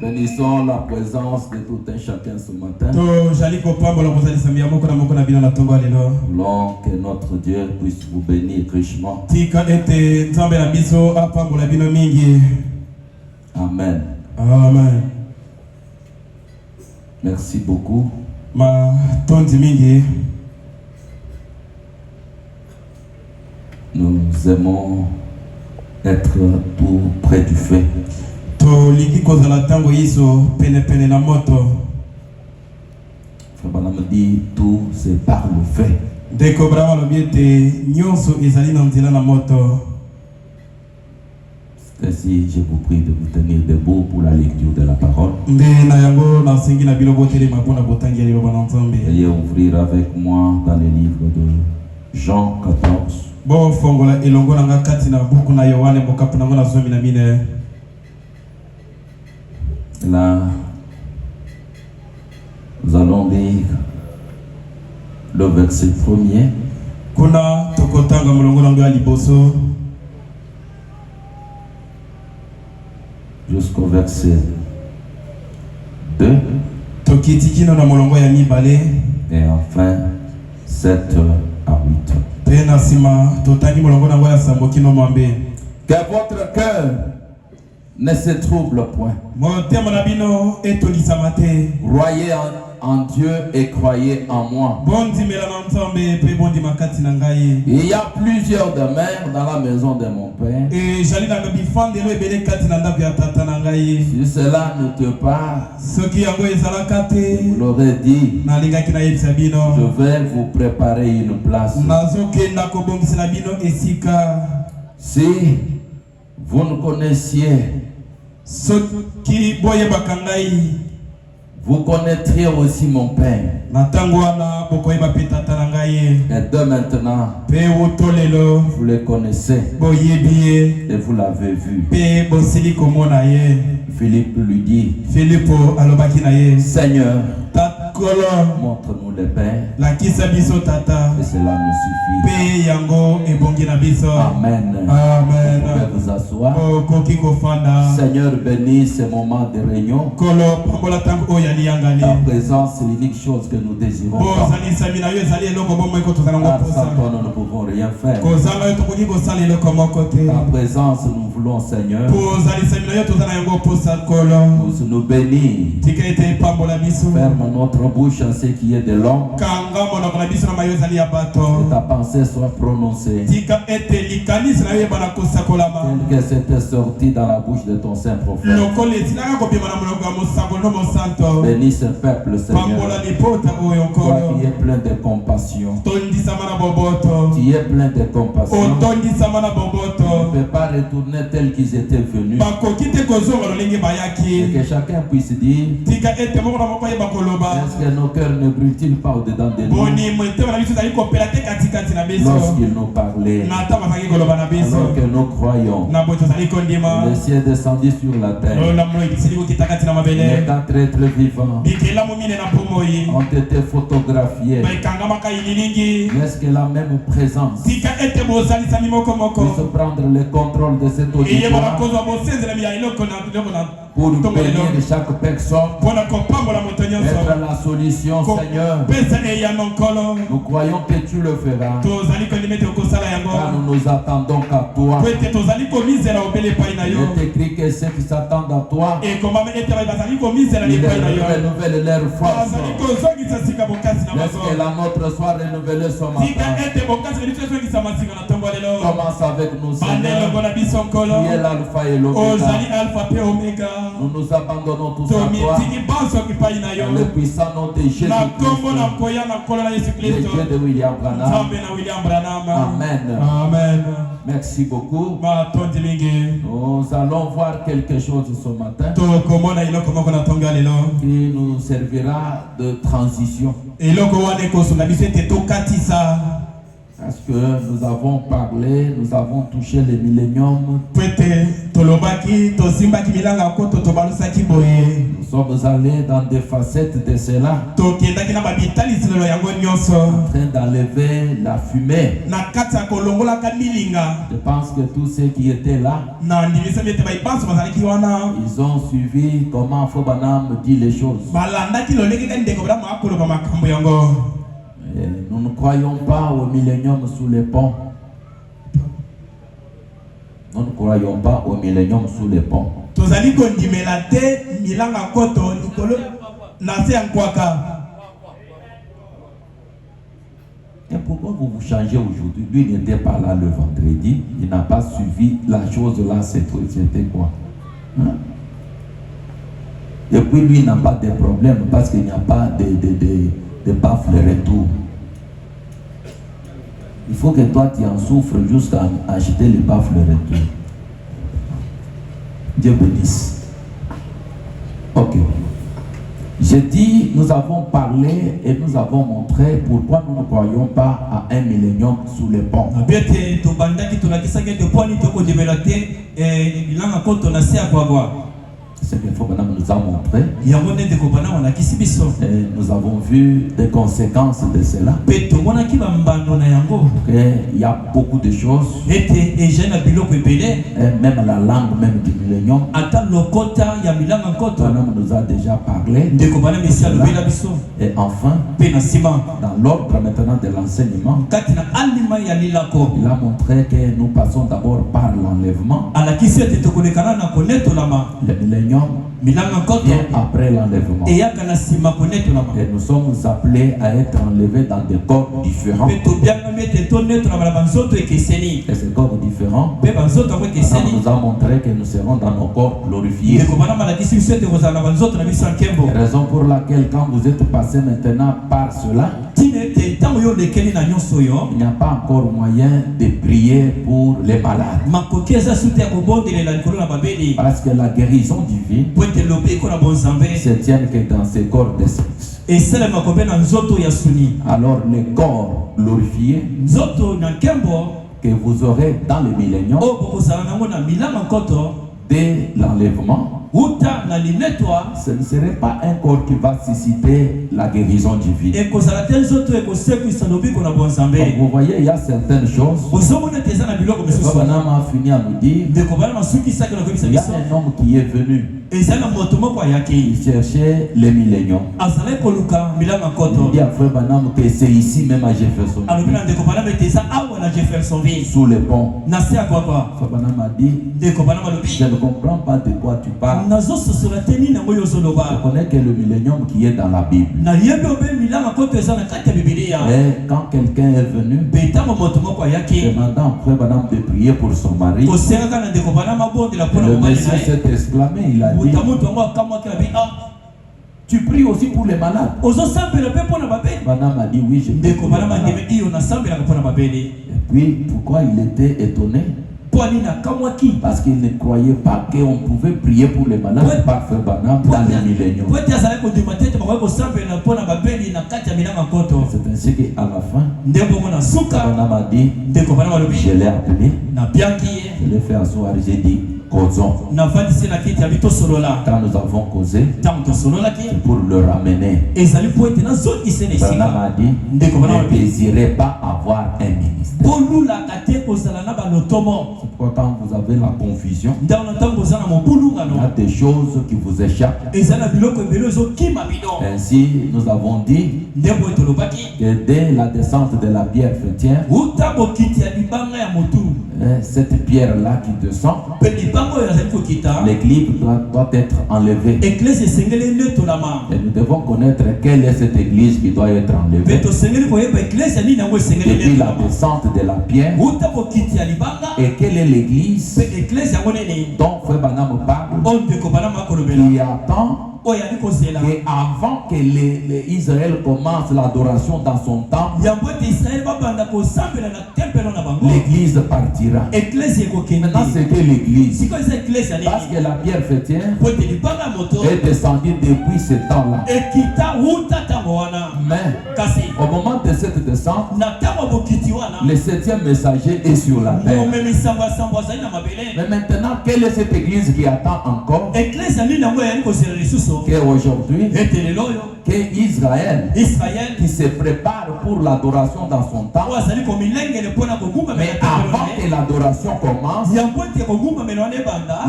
Bénissons la présence de tout un chacun ce matin. Voulons que notre Dieu puisse vous bénir richement. Amen. Amen. Merci beaucoup. Nous aimons être tout près du feu. Frère Branham dit tout c'est par le feu. Ainsi, je vous prie de vous tenir debout pour la lecture de la parole. Veuillez ouvrir avec moi dans le livre de Jean 14. Là, nous allons lire le verset 1er jusqu'au verset 2 et enfin 7 à 8. Que votre cœur ne se trouble point. Croyez en Dieu et croyez en moi. Il y a plusieurs demeures dans la maison de mon Père. Si cela ne te parle, je vous l'aurais dit, je vais vous préparer une place. Si vous ne connaissiez, vous connaîtriez aussi mon Père. Et de maintenant, vous le connaissez et vous l'avez vu. Philippe lui dit, Seigneur, montre-nous le Père et cela nous suffit. Amen. Vous pouvez vous asseoir. Seigneur, bénis ce moment de réunion. Ta présence, c'est l'unique chose que nous désirons. Sans toi, nous ne pouvons rien faire. Ta présence, nous voulons, Seigneur, nous bénir. Ferme notre bouche en ce qui est de l'homme. Que ta pensée soit prononcée. Que c'était sorti dans la bouche de ton saint prophète. Bénis ce peuple, Seigneur. Toi qui es plein de compassion. Tu es plein de compassion. Tu ne peux pas retourner tel qu'ils étaient venus. Et que chacun puisse dire, est-ce que nos cœurs ne brûlent-ils pas au-dedans de nous lorsqu'ils nous parlaient, alors que nous croyons? Le ciel est descendu sur la terre. Les quatre êtres vivants ont été photographiés. Est-ce que la même présence puisse prendre le contrôle de cette auditoire pour bénir chaque personne, être la solution, Seigneur? Nous croyons que tu le feras, car nous nous attendons qu'à toi. Il est écrit que ceux qui s'attendent à toi, ils renouvellent leur force. Est-ce que la nôtre soit renouvelée ce matin? Commence avec nous, Seigneur. Tu es l'alpha et l'oméga. Nous nous abandonnons tous à toi. Dans le puissant nom de Jésus-Christ, le Dieu de William Branham. Amen. Amen. Merci beaucoup. Nous allons voir quelque chose ce matin qui nous servira de transition. Parce que nous avons parlé, nous avons touché les milléniums. Nous sommes allés dans des facettes de cela. En train d'enlever la fumée. Je pense que tous ceux qui étaient là, ils ont suivi comment Fobanam dit les choses. Et nous ne croyons pas au millénium sous les ponts. Nous ne croyons pas au millénium sous les ponts. Et pourquoi vous vous changez aujourd'hui? Lui n'était pas là le vendredi. Il n'a pas suivi la chose là. C'était quoi? Hein? Et puis lui n'a pas de problème parce qu'il n'y a pas de baffles retour. Il faut que toi tu en souffres jusqu'à acheter les baffles retour. Dieu bénisse. Ok. J'ai dit, nous avons parlé et nous avons montré pourquoi nous ne croyons pas à un millénium sous les ponts. C'est qu'il faut que nous a montré. Et nous avons vu des conséquences de cela. Il y a beaucoup de choses. Et même la langue même du millénium. Nous a déjà parlé. Et enfin, dans l'ordre maintenant de l'enseignement, il a montré que nous passons d'abord par l'enlèvement. Le millénium vient après l'enlèvement. Et nous sommes appelés à être enlevés dans des corps différents. Et ces corps différents, nous a montré que nous serons dans nos corps glorifiés. Raison pour laquelle quand vous êtes passé maintenant par cela, il n'y a pas encore moyen de prier pour les malades. Parce que la guérison divine se tient que dans ces corps de sexe. Alors les corps glorifiés que vous aurez dans le millénium, dès l'enlèvement, ce ne serait pas un corps qui va susciter la guérison divine. Donc vous voyez, il y a certaines choses. Abraham a fini à nous dire, il y a un homme qui est venu. Il cherchait les milléniums. Il dit à Frère Banam que c'est ici même à Jeffersonville, sous les ponts. Frère Banam a dit, je ne comprends pas de quoi tu parles. Je connais que le millénium qui est dans la Bible. Et quand quelqu'un est venu demandant à Frère Banam de prier pour son mari, le monsieur s'est exclamé, il a dit, tu pries aussi pour les malades. Banam a dit oui, je prie pour les malades. Et puis pourquoi il était étonné? Parce qu'il ne croyait pas qu'on pouvait prier pour les malades par Frère Banam dans les milléniums. C'est ainsi qu'à la fin, Banam a dit, je l'ai appelé, je l'ai fait asseoir, j'ai dit, causons. Quand nous avons causé, c'est pour le ramener. Banam a dit, ne désirez pas avoir un ministre. C'est pourquoi quand vous avez la confusion, il y a des choses qui vous échappent. Ainsi, nous avons dit que dès la descente de la pierre fêtière, cette pierre-là qui descend, l'église doit être enlevée. Et nous devons connaître quelle est cette église qui doit être enlevée. Depuis la descente de la pierre, et quelle est l'église dont Frère Banam parle, qui attend et avant que Israël commence l'adoration dans son temple, l'église partira. Maintenant c'est que l'église, parce que la pierre fêtière est descendue depuis ce temps-là. Mais au moment de de cette descente, le 7e messager est sur la terre. Mais maintenant, quelle est cette église qui attend encore qu'aujourd'hui, qu'Israël qui se prépare pour l'adoration dans son temps, mais avant que l'adoration commence,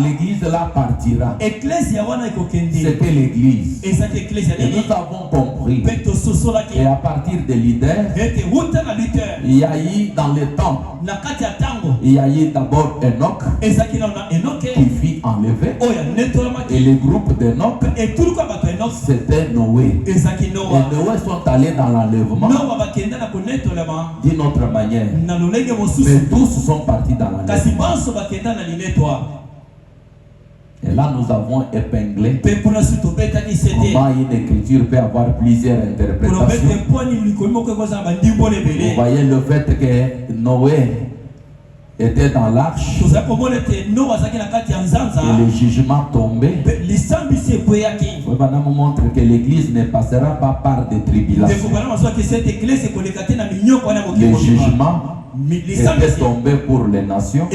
l'église là partira. C'est que l'église. Et nous avons compris. Et à partir des leaders, il y a eu dans le temps, il y a eu d'abord Enoch qui fut enlevé. Et le groupe d'Enoch, c'était Noé. Et Noé sont allés dans l'enlèvement d'une autre manière. Mais tous sont partis dans l'enlèvement. Et là, nous avons épinglé comment une écriture peut avoir plusieurs interprétations. Vous voyez le fait que Noé était dans l'arche et le jugement tombé. On nous montre que l'église ne passera pas par des tribulations. Le jugement était tombé pour les nations,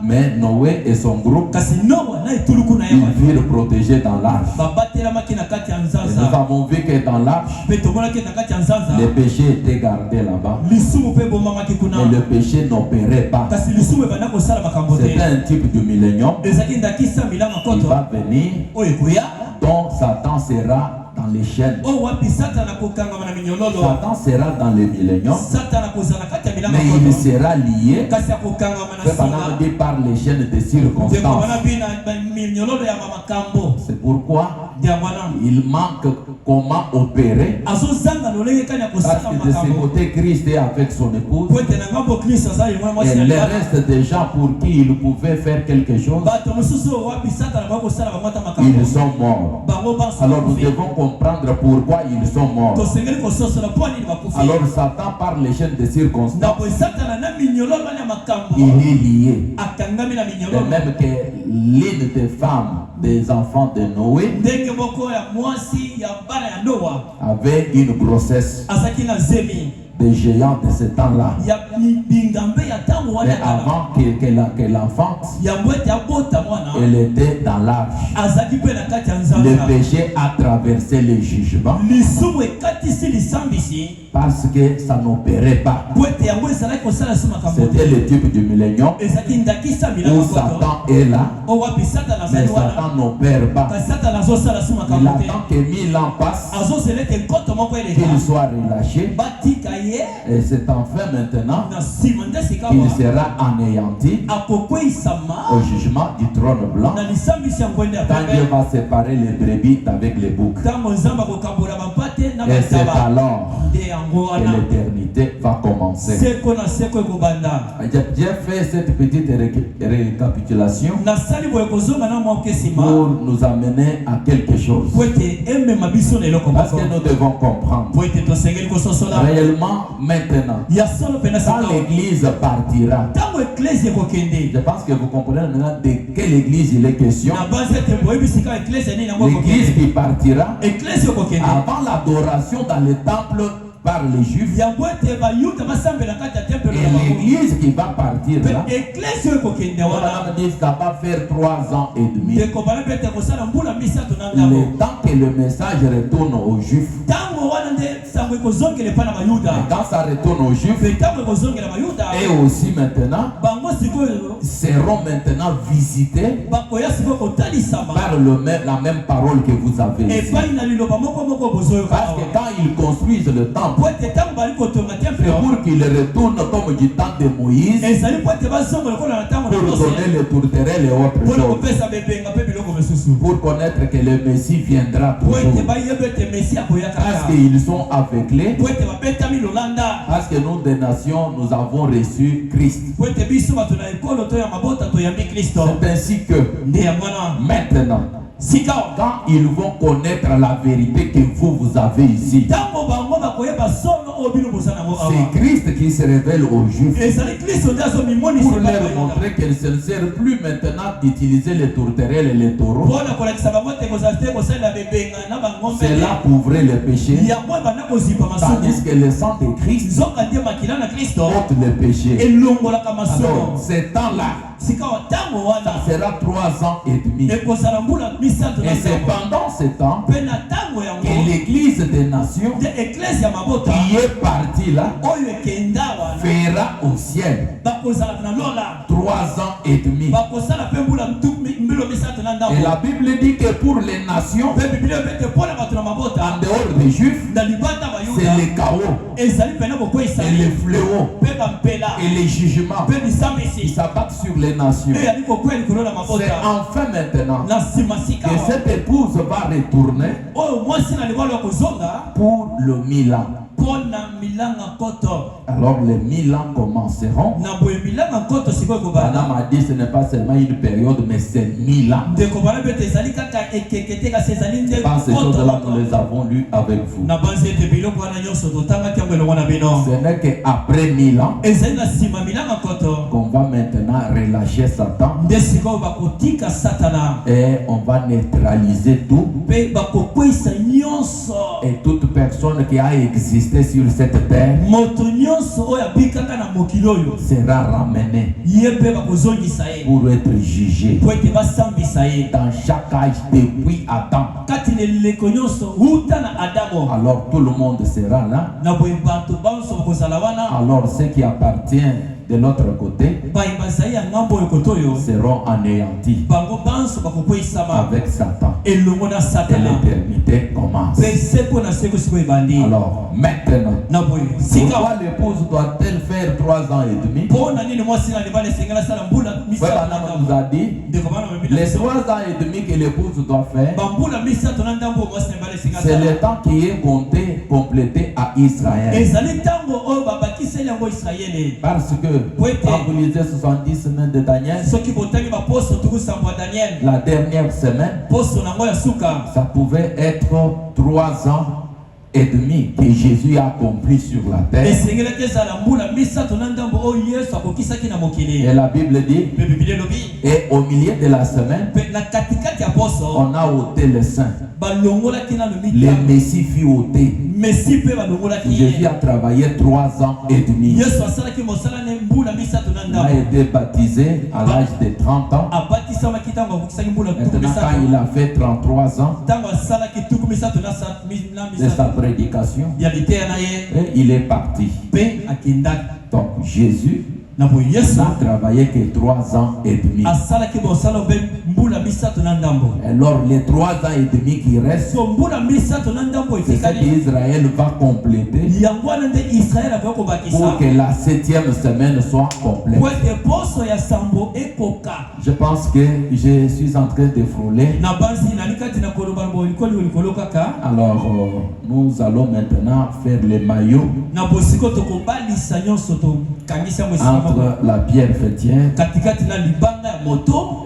mais Noé et son groupe, ils furent protégés dans l'arche. Et nous avons vu que dans l'arche, les péchés étaient gardés là-bas, mais le péché n'opérait pas. C'était un type de millénium qui va venir, dont Satan sera dans les chaînes. Satan sera dans les milléniums, mais il sera lié par les chaînes de circonstances. C'est pourquoi il manque comment opérer, parce que de ce côté Christ est avec son épouse, et le reste des gens pour qui il pouvait faire quelque chose, ils sont morts. Alors nous devons comprendre pourquoi ils sont morts. Alors Satan, par les chaînes de circonstances, il est lié. De même que l'une des femmes des enfants de Noé avait une grossesse des géants de ce temps-là. Mais avant qu'elle enfante, elle était dans l'arche. Le péché a traversé le jugement parce que ça n'opérait pas. C'était le type du millénium où Satan est là, mais Satan n'opère pas. Il attend que 1000 ans passent, qu'il soit relâché. Et c'est enfin maintenant qu'il sera anéanti au jugement du trône blanc, quand Dieu va séparer les brebis avec les boucs. Et c'est alors que l'éternité va commencer. J'ai fait cette petite récapitulation pour nous amener à quelque chose. Parce que nous devons comprendre réellement maintenant, quand l'église partira, je pense que vous comprenez maintenant de quelle église il est question. L'église qui partira avant l'adoration dans le temple par les Juifs, et l'église qui va partir là, ça va faire 3 ans et demi. Le temps que le message retourne aux Juifs, et quand ça retourne aux Juifs, et aussi maintenant seront maintenant visités par la même parole que vous avez ici. Parce que quand ils construisent le temple, c'est pour qu'ils retournent comme du temps de Moïse, pour donner les tourterelles et autres choses, pour connaître que le Messie viendra toujours. Parce qu'ils sont aveuglés, parce que nous des nations, nous avons reçu Christ. C'est ainsi que maintenant, quand ils vont connaître la vérité que vous avez ici, C'est Christ qui se révèle aux Juifs pour leur montrer qu'ils ne se servent plus maintenant d'utiliser les tourterelles et les taureaux. Cela couvrait les péchés, tandis que le sang de Christ ôte les péchés. Alors, ces temps-là, ça sera 3 ans et demi. Et c'est pendant ce temps que l'Église des nations qui est partie là fera au ciel 3 ans et demi. Et la Bible dit que pour les nations, en dehors des Juifs, c'est le chaos et le fléau et les jugements qui s'abattent sur les nations. C'est enfin maintenant que cette épouse va retourner pour le 1000 ans. Alors les 1000 ans commenceront. Madame a dit ce n'est pas seulement une période, mais c'est 1000 ans. Par ces choses-là, nous les avons lues avec vous. Ce n'est qu'après 1000 ans qu'on va maintenant relâcher Satan et on va neutraliser tout. Et toute personne qui a existé sur cette terre sera ramenée pour être jugée dans chaque âge depuis Adam. Alors tout le monde sera là. Alors ceux qui appartiennent de l'autre côté seront anéantis avec Satan. Et l'éternité commence. Alors maintenant, pourquoi l'épouse doit-elle faire 3 ans et demi? On nous a dit les 3 ans et demi que l'épouse doit faire, c'est le temps qui est complété à Israël. Parce que quand vous lisez 70 semaines de Daniel, la dernière semaine, ça pouvait être 3 ans et demi que Jésus a accompli sur la terre. Et la Bible dit, et au milieu de la semaine, on a ôté le sein. Le Messie fut ôté. Jésus a travaillé 3 ans et demi. Il a été baptisé à l'âge de 30 ans. Maintenant, quand il a fait 33 ans de sa prédication, et il est parti. Donc Jésus n'a travaillé que 3 ans et demi. Alors les 3 ans et demi qui restent, c'est ce qu'Israël va compléter pour que la 7e semaine soit complète. Je pense que je suis en train de frôler. Alors nous allons maintenant faire les maillots entre la pierre fêtière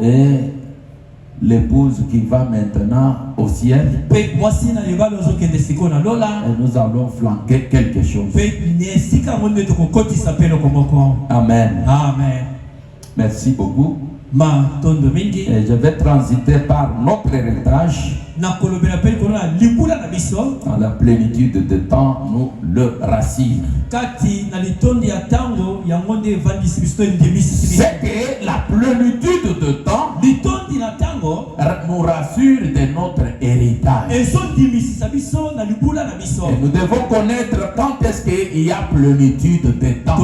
et l'épouse qui va maintenant au ciel. Et nous allons flanquer quelque chose. Amen. Amen. Merci beaucoup. Et je vais transiter par notre héritage. Dans la plénitude de temps, nous le rassure. C'est que la plénitude de temps nous rassure de notre héritage. Et nous devons connaître quand est-ce qu'il y a plénitude de temps.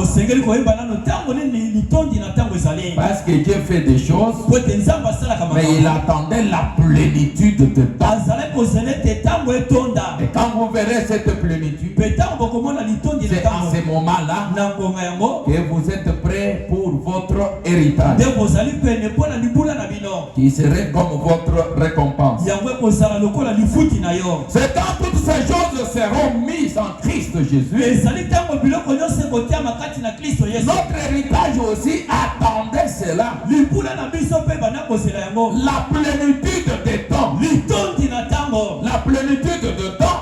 Parce que Dieu fait des choses, mais il attendait la plénitude de temps. Et quand vous verrez cette plénitude, c'est en ce moment-là que vous êtes prêts pour votre héritage, qui serait comme votre récompense. C'est quand toutes ces choses seront mises en Christ Jésus. Notre héritage aussi attendait cela. La plénitude des temps. La plénitude de temps,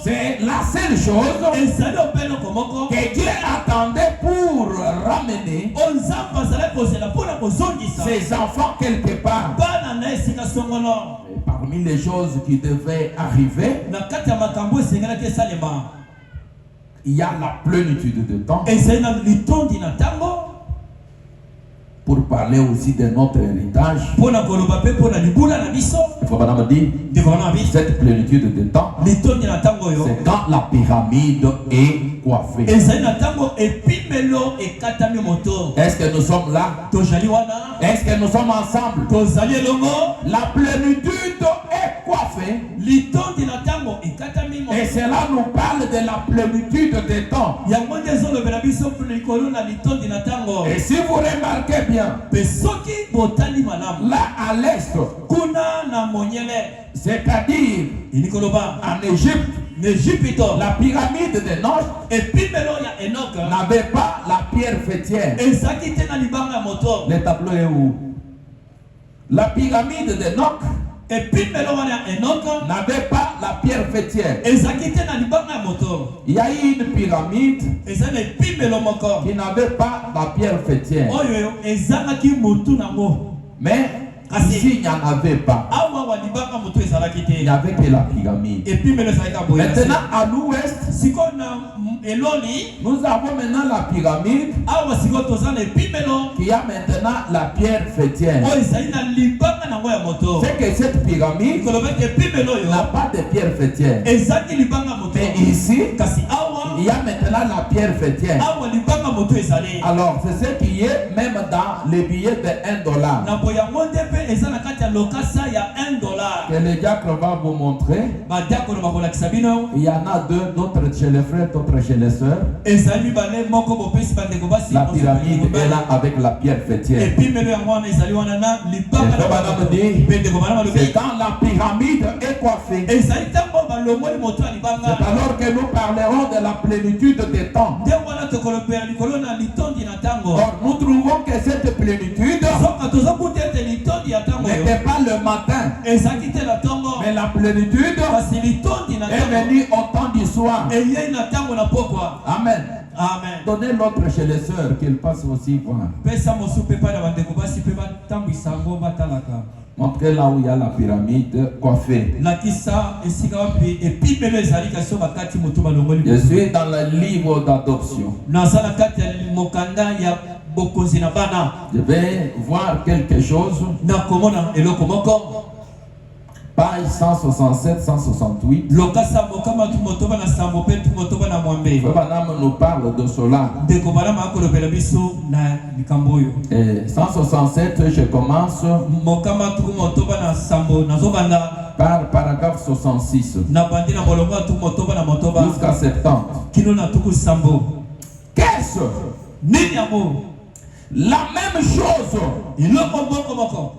c'est la seule chose ses enfants quelque part. Et parmi les choses qui devaient arriver, il y a la plénitude de temps. Pour parler aussi de notre héritage, il faut me dire cette plénitude de temps, c'est quand la pyramide est coiffée. Est-ce que nous sommes là? Est-ce que nous sommes ensemble? La plénitude est coiffée. Et cela nous parle de la plénitude des temps. Et si vous remarquez bien, là à l'est, c'est-à-dire en Égypte, la pyramide de Noch n'avait pas la pierre fêtière. Le tableau est où? La pyramide de Noch n'avait pas la pierre fêtière. Il y a eu une pyramide qui n'avait pas la pierre fêtière. Mais ici, il n'y en avait pas. Il n'y avait que la pyramide. Maintenant, à l'ouest, nous avons maintenant la pyramide qui a maintenant la pierre fêtière. C'est que cette pyramide n'a pas de pierre fêtière. Mais ici, il y a maintenant la pierre fêtière. Alors, c'est ce qui est même dans les billets de $1. Que le diacre va vous montrer. Il y en a deux, d'autres chez les frères, d'autres chez les sœurs. La pyramide est là avec la pierre fêtière. C'est quand la pyramide est coiffée. C'est alors que nous parlerons de la plénitude des temps. Or, nous trouvons que cette plénitude n'était pas le matin, mais la plénitude est venue au temps du soir. Amen. Amen. Donnez l'autre chez les sœurs qu'ils passent aussi voir. Montrez là où il y a la pyramide coiffée. Je suis dans le livre d'adoption. Je vais voir quelque chose. Page 167, 168. Madame nous parle de cela. Et 167, je commence par paragraphe 66 jusqu'à 70. Qu'est-ce? La même chose.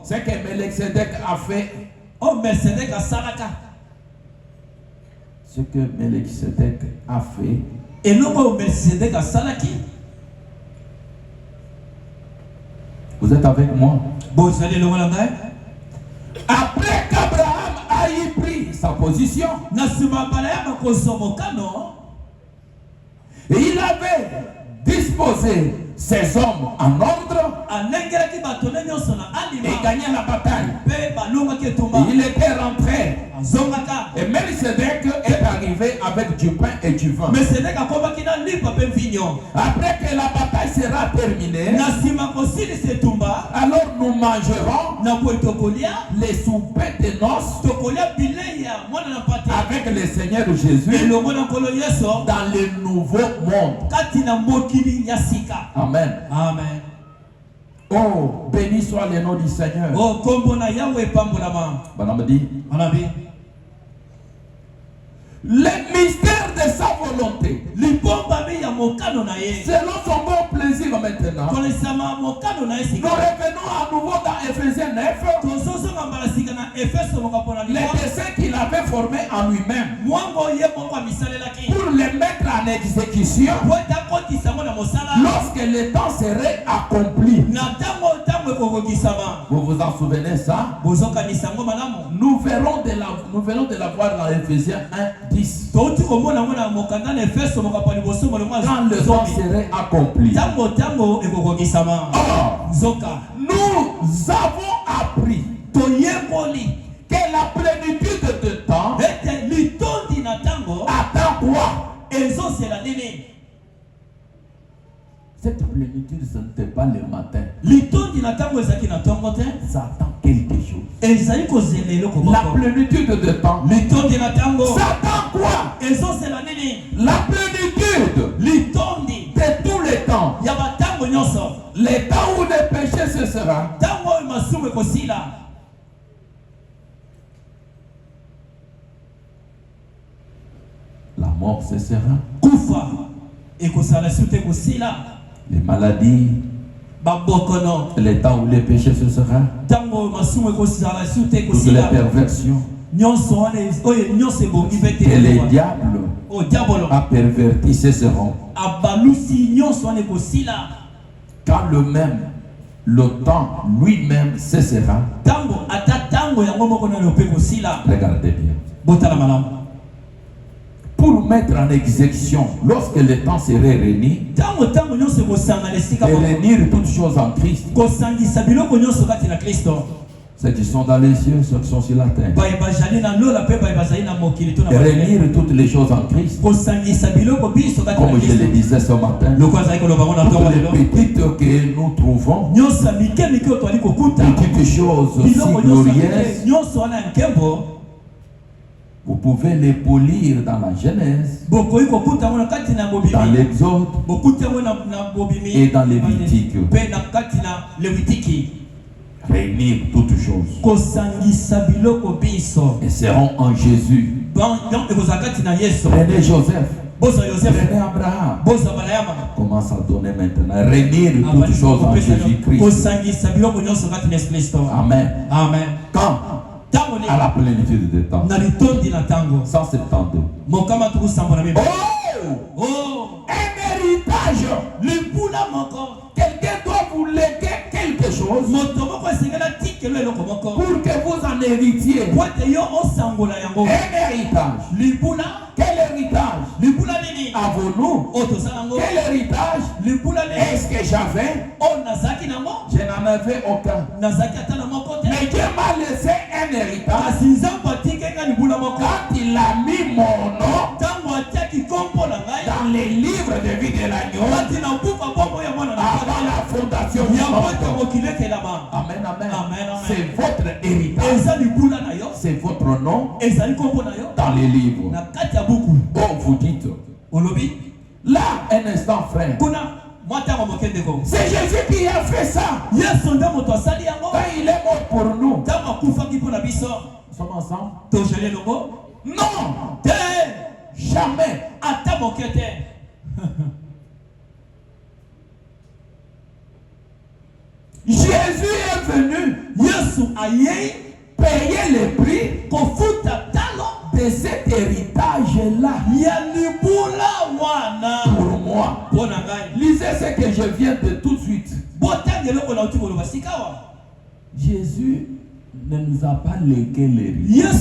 C'est que Melchizedek a fait. Ce que Melchizedek a fait. Vous êtes avec moi? Après qu'Abraham a pris sa position, et il avait disposé ses hommes en ordre et gagné la bataille. Et il était rentré. Et Melchizedek est arrivé avec du pain et du vin. Après que la bataille sera terminée, alors nous mangerons les soupers de noces avec le Seigneur Jésus dans le nouveau monde. Amen. Amen. Oh, béni soit le nom du Seigneur. Le mystère de sa volonté, selon son bon plaisir maintenant, nous revenons à nouveau dans Ephésiens 9, les desseins qu'il avait formés en lui-même pour les mettre en exécution lorsque le temps serait accompli. Vous vous en en souvenez ça? Nous venons de la voir dans Ephésiens 1:10. Quand le temps serait accompli. Nous avons appris que la plénitude de temps attend quoi? Cette plénitude, ce n'était pas le matin. Ça attend quelque chose. La plénitude de temps. Ça attend quoi? La plénitude de tous les temps. Les temps où le péché cessera. La mort cessera. Les maladies, les temps où les péchés cessera, toutes les perversions que les diables a perverti cesseront. Quand le temps lui-même cessera, regardez bien. Pour mettre en exécution, lorsque le temps serait réuni, et réunir toutes choses en Christ, ceux qui sont dans les cieux, ceux qui sont sur la terre, et réunir toutes les choses en Christ, comme je le disais ce matin, toutes les petites que nous trouvons, petites choses si glorieuses, vous pouvez les polir dans la Genèse, dans l'Exode et dans Lévitique. Réunir toutes choses et seront en Jésus. Prenez Joseph, prenez Abraham. Commence à donner maintenant. Réunir toutes choses en Jésus-Christ. Amen. Quand? À la plénitude de temps. 172. Un héritage. Quelqu'un doit vous léguer quelque chose pour que vous en héritiez. Un héritage. Quel héritage avons-nous? Quel héritage est-ce que j'avais? Je n'en avais aucun. Mais Dieu m'a laissé un héritage. Quand il a mis mon nom dans les livres de vie de l'agneau, avant la fondation du monde. Amen, amen. C'est votre héritage. C'est votre nom dans les livres. Oh, vous dites. Là, un instant, frère. C'est Jésus qui a fait ça. Quand il est mort pour nous. Nous sommes ensemble. Non. Jamais. Jésus est venu payer le prix de cet héritage-là pour moi. Lisez ce que je viens de tout de suite. Jésus ne nous a pas légué l'héritage.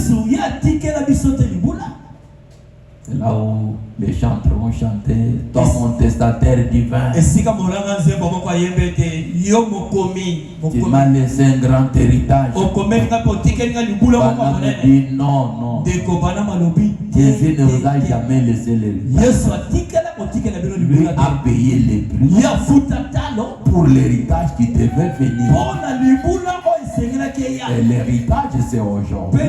C'est là où les chanteurs vont chanter toi mon testataire divin. Tu m'as laissé un grand héritage. Dit non. Jésus ne vous a jamais laissé l'héritage. Lui a payé les prix pour l'héritage qui devait venir. Et l'héritage c'est aujourd'hui.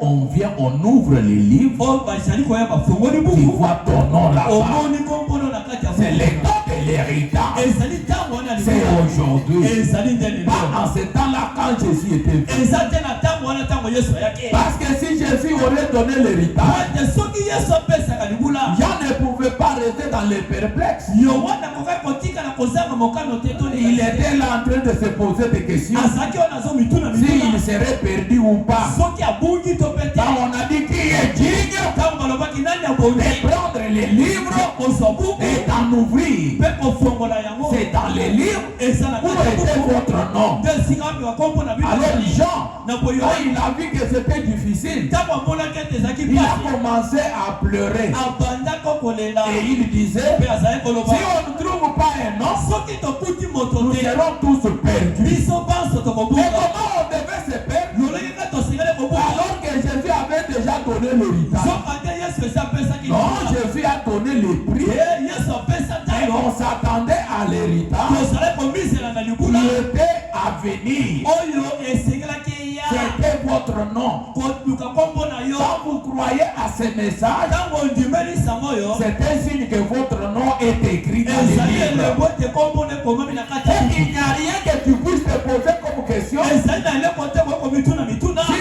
On vient, on ouvre les livres. Tu vois ton nom là-bas. C'est le temps de l'héritage. C'est aujourd'hui. Pas en ce temps-là quand Jésus était venu. Parce que si Jésus aurait donné l'héritage, Jean ne pouvait pas rester dans les perplexes. Il était là en train de se poser des questions. S'il serait perdu ou pas. Quand on a dit qui est digne de prendre les livres et d'en ouvrir. C'est dans les livres où était votre nom. Alors Jean, quand il a vu que c'était difficile, il a commencé à pleurer. Et il disait, si on ne trouve pas un nom, nous serons tous perdus. Et comment on devait se perdre alors que Jésus avait déjà donné l'héritage? Non, Jésus a donné le prix. Et on s'attendait à l'héritage qui était à venir. C'était votre nom. Quand vous croyez à ce message, c'est un signe que votre nom est écrit dans les livres. Et il n'y a rien que tu puisses te poser comme question. Si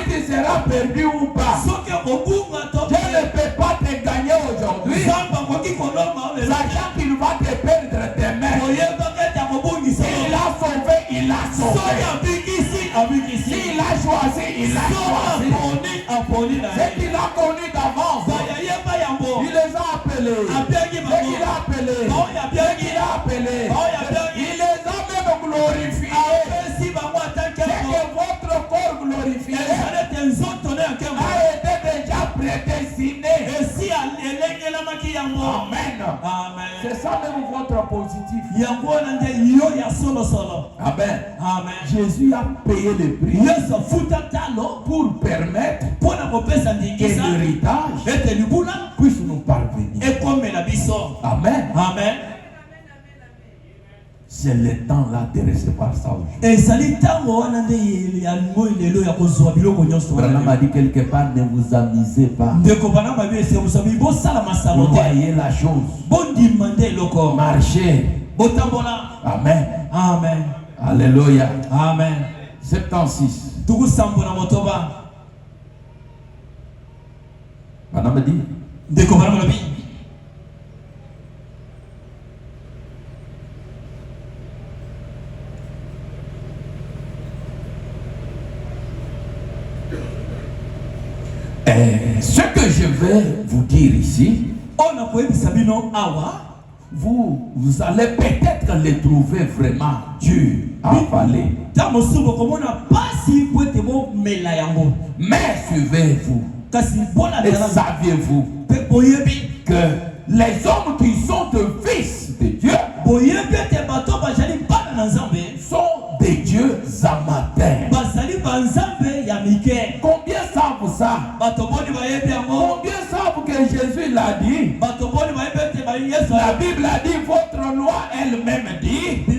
tu seras perdu ou pas, Dieu ne peut pas te gagner aujourd'hui, sachant qu'il va te perdre demain. Il a sauvé, il a sauvé. S'il a choisi, il a choisi. Ce qu'il a connu d'avance, il les a appelés. Ce qu'il a appelé, ce qu'il a appelé, il les a même glorifiés. Que votre corps glorifié a été déjà prédestiné. Amen. C'est ça même votre positif. Amen. Jésus a payé le prix pour permettre que l'héritage puisse nous parvenir. Amen. C'est le temps là de recevoir ça aujourd'hui. Branham a dit quelque part, ne vous amusez pas. Voyez la chose. Marchez. Amen. Alléluia. 76. Branham a dit. Ce que je vais vous dire ici, vous allez peut-être les trouver vraiment durs à avaler. Mais suivez-vous. Et saviez-vous que les hommes qui sont de fils de Dieu sont des dieux amateurs. Combien savent ça? Combien savent que Jésus l'a dit? La Bible a dit, votre loi elle-même dit que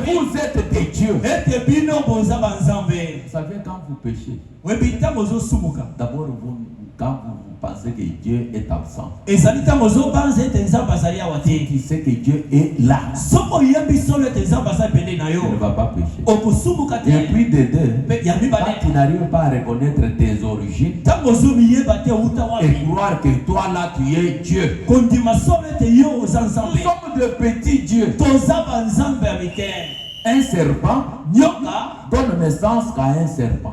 vous êtes des dieux. Vous savez, quand vous péchez, d'abord quand vous pensez que Dieu est absent, tu sais que Dieu est là. Tu ne vas pas pécher. Et puis de deux, quand tu n'arrives pas à reconnaître tes origines et croire que toi là tu es Dieu, nous sommes de petits dieux. Un serpent donne naissance qu'à un serpent.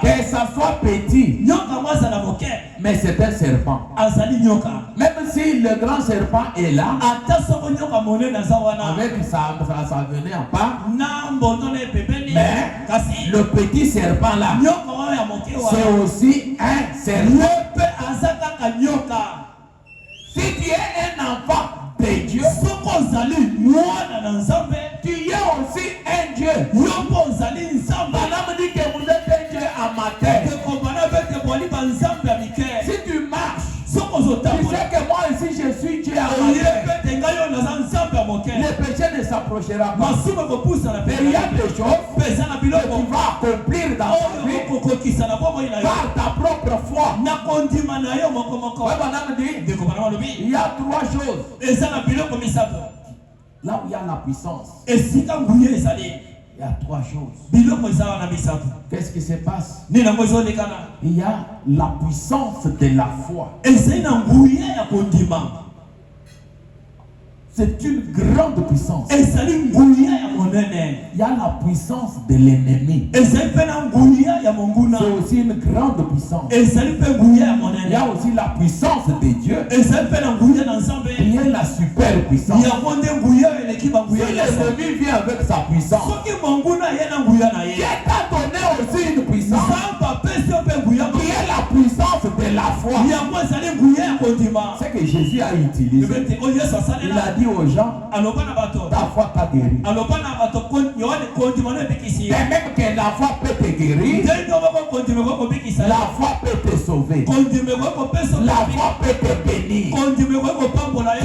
Que ça soit petit, mais c'est un serpent. Même si le grand serpent est là, avec sa venue en part, mais le petit serpent là, c'est aussi un serpent. Si tu es un enfant de Dieu, tu es aussi un Dieu. Madame dit que vous êtes un Dieu amateur. Si tu marches, tu sais que moi ici je suis Dieu amateur. Le péché ne s'approchera pas. Mais il y a des choses que tu vas accomplir dans ta vie par ta propre foi. Madame dit, il y a trois choses. Là où il y a la puissance, il y a trois choses. Qu'est-ce qui se passe? Il y a la puissance de la foi. C'est une grande puissance. Il y a la puissance de l'ennemi. C'est aussi une grande puissance. Il y a aussi la puissance de Dieu qui est la super puissance. Si l'ennemi vient avec sa puissance, Dieu t'a donné aussi une puissance qui est la puissance de la foi. C'est que Jésus a utilisé. Il a dit aux gens, ta foi t'a guéri. Et même que la foi peut te guérir, la foi peut te sauver, la foi peut te bénir. Tu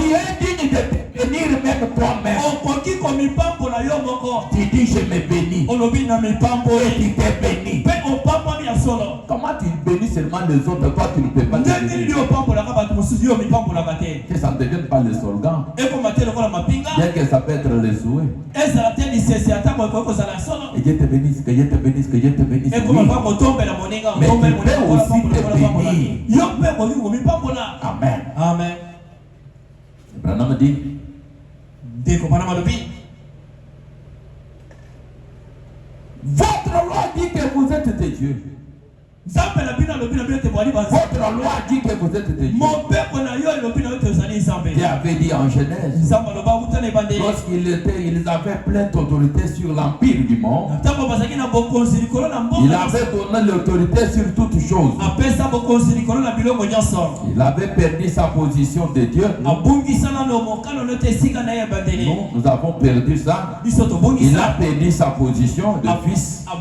es digne de te bénir même toi-même. Tu dis je me bénis et tu t'es béni. Comment tu bénis seulement les autres, toi tu ne peux pas te bénir? Que ça ne devienne pas le slogan, bien que ça peut être le souhait. Et Dieu te bénisse, que Dieu te bénisse, que Dieu te bénisse. Oui. Mais tu peux aussi te bénir. Amen. Amen. Branham dit, votre loi dit que vous êtes des dieux. Votre loi dit que vous êtes des dieux. Dieu avait dit en Genèse, lorsqu'ils avaient pleine autorité sur l'empire du monde, il avait donné l'autorité sur toutes choses. Il avait perdu sa position de Dieu. Nous avons perdu ça. Il a perdu sa position de fils. Et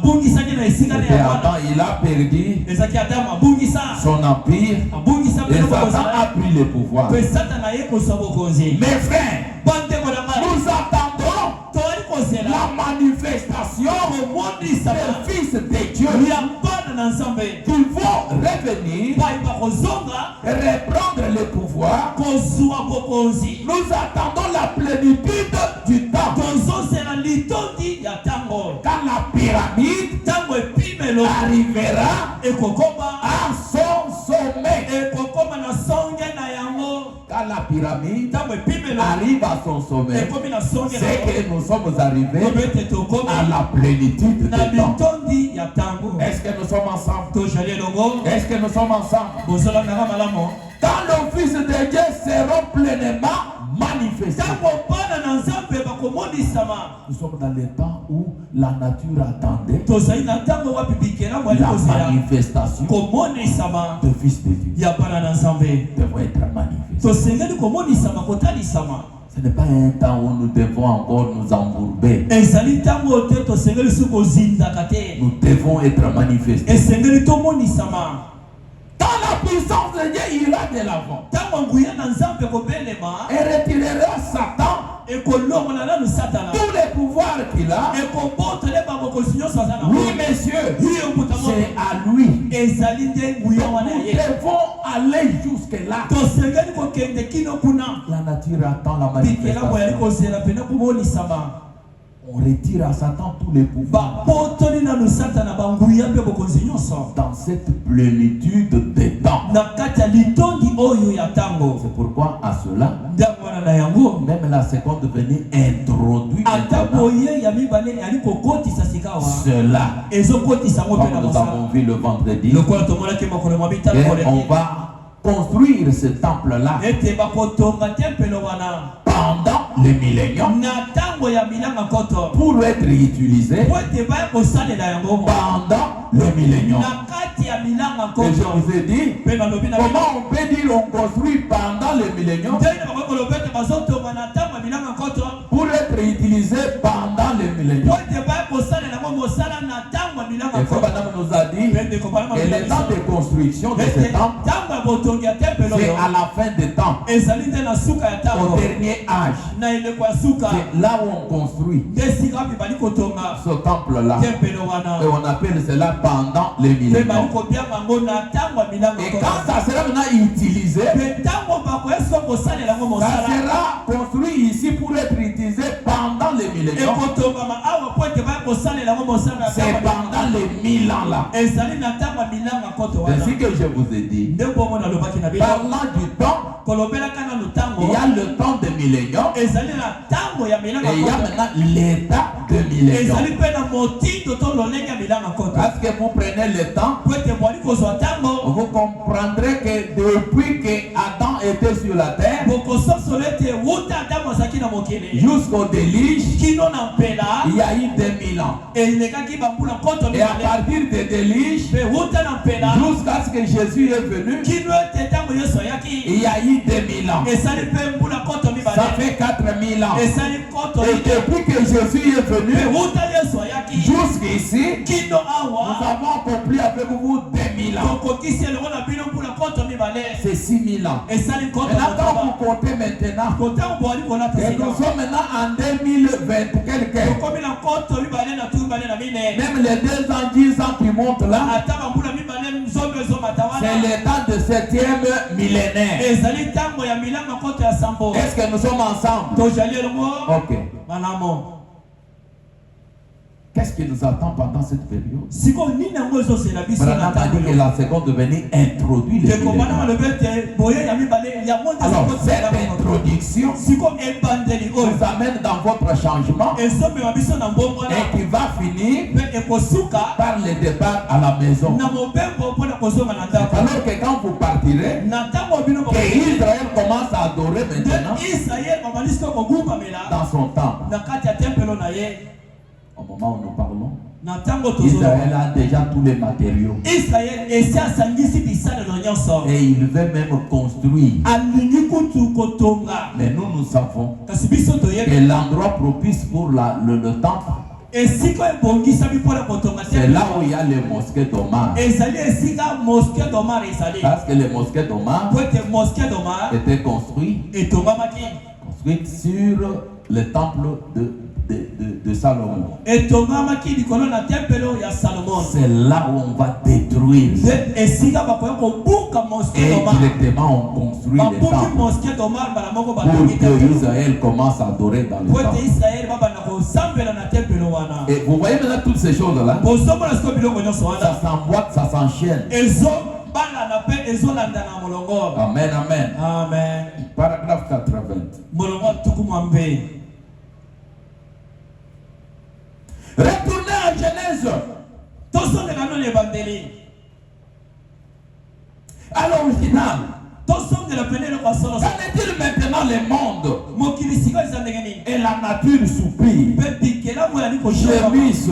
Adam, il a perdu son empire. Et Satan a pris le pouvoir. Mes frères, nous attendons la manifestation des fils de Dieu qui vont revenir et reprendre le pouvoir. Nous attendons la plénitude du temps. Quand la pyramide arrivera à son sommet. Quand la pyramide arrive à son sommet, c'est que nous sommes arrivés à la plénitude du temps. Est-ce que nous sommes ensemble? Est-ce que nous sommes ensemble? Quand le Fils de Dieu sera pleinement manifesté. Nous sommes dans le temps où la nature attendait la manifestation de Fils de Dieu. Devrait être manifesté. Ce n'est pas un temps où nous devons encore nous embourber. Nous devons être manifestés. Dans la puissance de Dieu ira de l'avant et retirera Satan tous les pouvoirs qu'il a. Oui, messieurs, c'est à lui. Nous devons aller jusque là. La nature attend la manifestation. On retire à Satan tous les pouvoirs. Dans cette plénitude des temps. C'est pourquoi à cela, même la seconde venue introduit cela. Comme nous avons vu le vendredi, et on va construire ce temple-là pendant le millénium pour être utilisé pendant le millénium. Et je vous ai dit, comment on peut dire on construit pendant le millénium pour être utilisé pendant le millénium. Et Fabadam nous a dit que le temps de construction de ce temple, c'est à la fin des temps, au dernier âge. C'est là où on construit ce temple-là. Et on appelle cela pendant les milléniums. Et quand ça sera maintenant utilisé, ça sera construit ici pour être utilisé pendant les milléniums. C'est pendant les 1000 ans temps-là. C'est ce que je vous ai dit. Parlant du temps, il y a le temps de millénium et il y a maintenant l'état de millénium. Parce que vous prenez le temps, vous comprendrez que depuis que Adam était sur la terre, jusqu'au déluge, il y a eu 2000 ans. Et à partir des déluges, jusqu'à ce que Jésus est venu, il y a eu 2000 ans. Ça fait 4000 ans. Et depuis que Jésus est venu, jusqu'ici, nous avons accompli avec vous 2000 ans. C'est 6000 ans. Et maintenant, vous comptez maintenant. Et nous sommes maintenant en 2020 quelque. Même les 2 ans, 10 ans qui montent là, c'est l'état de 7e millénaire. Est-ce que nous sommes ensemble? Ok. Qu'est-ce qui nous attend pendant cette période? Branham a dit que la seconde venue introduit les millénaires. Alors, cette introduction vous amène dans votre changement et qui va finir par le départ à la maison. Alors que quand vous partirez, que Israël commence à adorer maintenant dans son temple. Au moment où nous parlons, Israël a déjà tous les matériaux. Et il veut même construire. Mais nous savons que l'endroit propice pour le temple, c'est là où il y a les mosquées d'Omar. Parce que les mosquées d'Omar étaient construites sur le temple de Salomon. C'est là où on va détruire. Et directement on construit les temples pour que Israël commence à adorer dans le temple. Et vous voyez maintenant toutes ces choses là, ça s'emboîte, ça s'enchaîne. Amen, amen. Amen. Paragraphe 80. Retournez à Genèse. À l'original. Qu'en est-il maintenant le monde? Et la nature soupire, gémisse,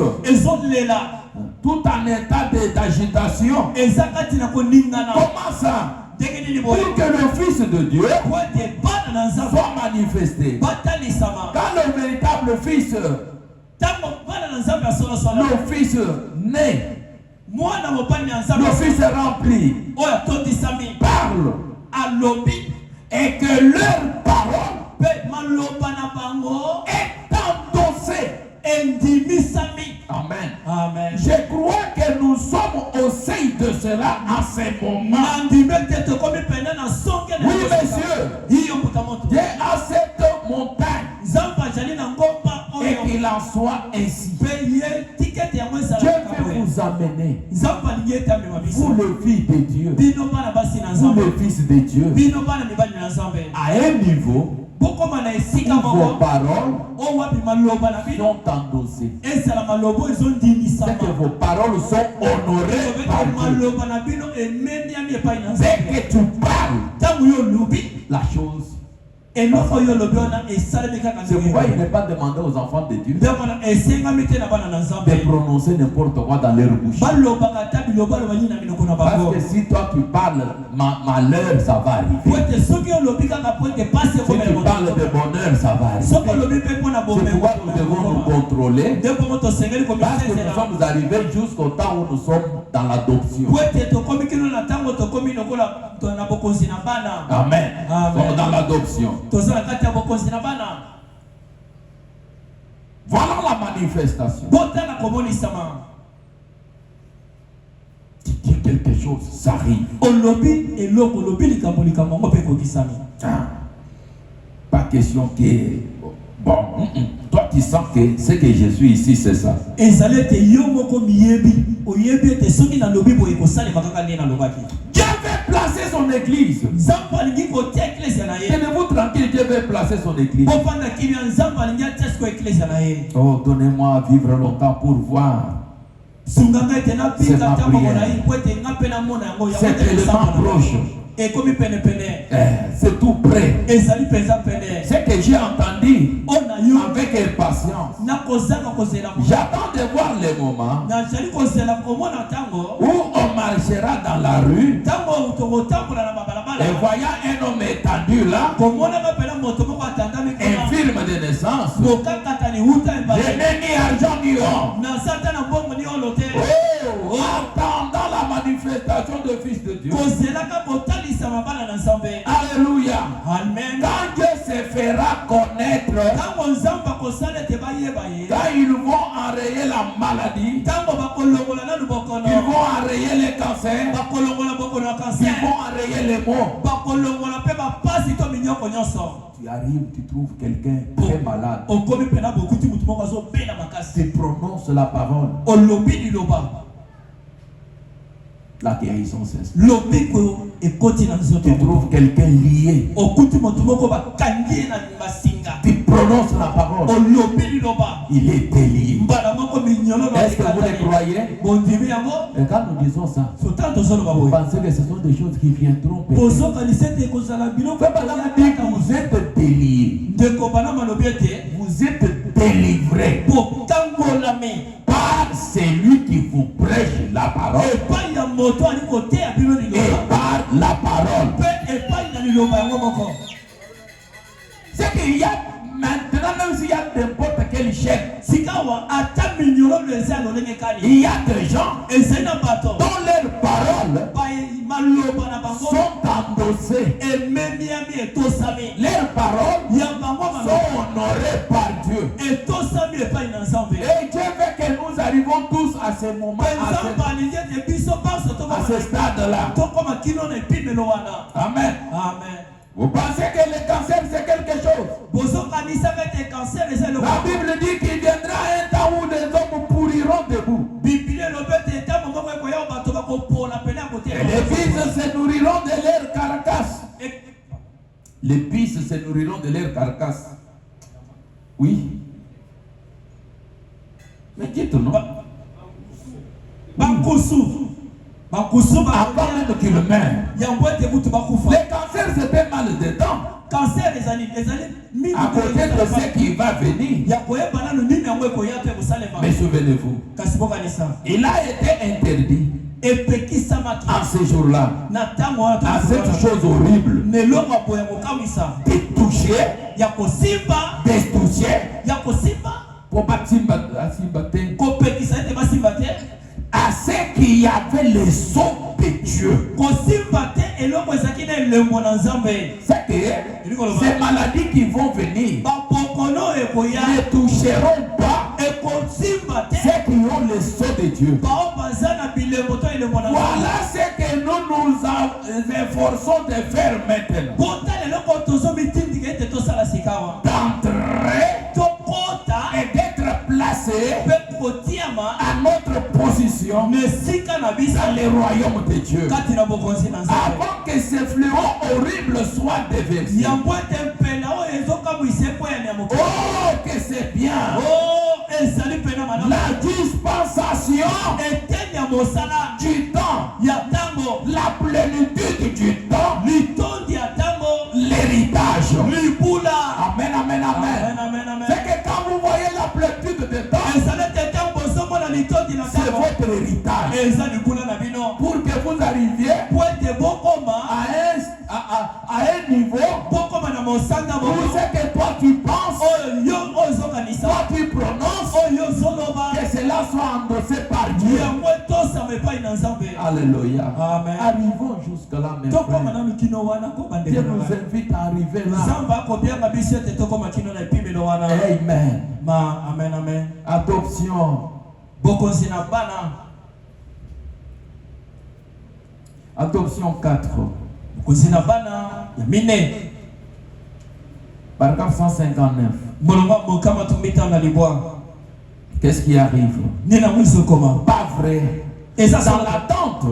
tout en état d'agitation. Comment ça? Pour que le Fils de Dieu soit manifesté. Quand le véritable Fils, le Fils naît, le Fils rempli, parle, et que leur parole est endossée. Amen. Amen. Je crois que nous sommes au sein de cela à ce moment. Oui, monsieur. Dieu a cette montagne. Et qu'il en soit ainsi. Dieu veut vous amener. Vous le Fils de Dieu. Vous le Fils de Dieu. À un niveau où vos paroles sont endossées. C'est que vos paroles sont honorées par Dieu. Dès que tu parles, la chose. C'est pourquoi il n'est pas demandé aux enfants de Dieu de prononcer n'importe quoi dans leur bouche. Parce que si toi tu parles malheur, ça va arriver. Si tu parles de bonheur, ça va arriver. C'est pourquoi nous devons nous contrôler. Parce que nous sommes arrivés jusqu'au temps où nous sommes dans l'adoption. Amen. Nous sommes dans l'adoption. Voilà la manifestation. Tu dis quelque chose, ça arrive. Pas question que Bon, toi tu sens que ce que je suis ici, c'est ça. Dieu avait placé son église. Tenez-vous tranquille, Dieu veut placer son église. Oh, donnez-moi à vivre longtemps pour voir. C'est ma prière. C'est tellement proche. C'est tout près. Ce que j'ai entendu avec impatience. J'attends de voir le moment où on marchera dans la rue et voyant un homme étendu là, infirme de naissance, je n'ai ni argent ni or. Attendant la manifestation du Fils de Dieu. Alléluia. Amen. Quand Dieu se fera connaître, quand ils vont enrayer la maladie, ils vont enrayer les cancers, ils vont enrayer les morts. Tu arrives, tu trouves quelqu'un très malade. Tu prononces la parole. La guérison s'installe. Tu trouves quelqu'un lié. Tu prononces la parole. Il est lié. Est-ce que vous le croyez? Et quand nous disons ça, vous pensez que ce sont des choses qui viendront. Vous êtes déliés. Vous êtes délivrés par celui qui vous prêche la parole. Et par la parole. C'est qu'il y a maintenant, même s'il y a n'importe quel chef, il y a des gens dont leurs paroles sont endossées. Leurs paroles sont honorées par Dieu. Et Dieu veut que nous arrivons tous à ce moment, à ce stade-là. Amen. Amen. Vous pensez que le cancer c'est quelque chose? La Bible dit qu'il viendra un temps où les hommes pourriront debout. Et les fils se nourriront de leur carcasse. Les fils se nourriront de leur carcasse. Oui. Mais dites-nous. Avant même qu'il meure. Le cancer c'était mal dedans. À côté de ce qui va venir. Mais souvenez-vous, il a été interdit en ce jour-là à cette chose horrible de toucher, à ce qu'il y avait le son de Dieu. C'est que ces maladies qui vont venir ne toucheront pas ceux qui ont le son de Dieu. Voilà ce que nous nous efforçons de faire maintenant. D'entrer et d'être placé à notre position dans le royaume de Dieu. Avant que ce fléau horrible soit déversé. Oh, que c'est bien. La dispensation du temps, la plénitude du temps, l'héritage. Amen, amen, amen. C'est que quand vous voyez la plénitude du temps, c'est votre héritage. Pour que vous arriviez à un niveau où c'est que toi tu penses, toi tu prononces, que cela soit endossé par Dieu. Alléluia. Amen. Arrivons jusque-là, mes frères. Dieu nous invite à arriver là. Amen. Amen, amen. Adoption. Adoption 4. Paragraphe 159. Qu'est-ce qui arrive? Pas vrai. Dans l'attente,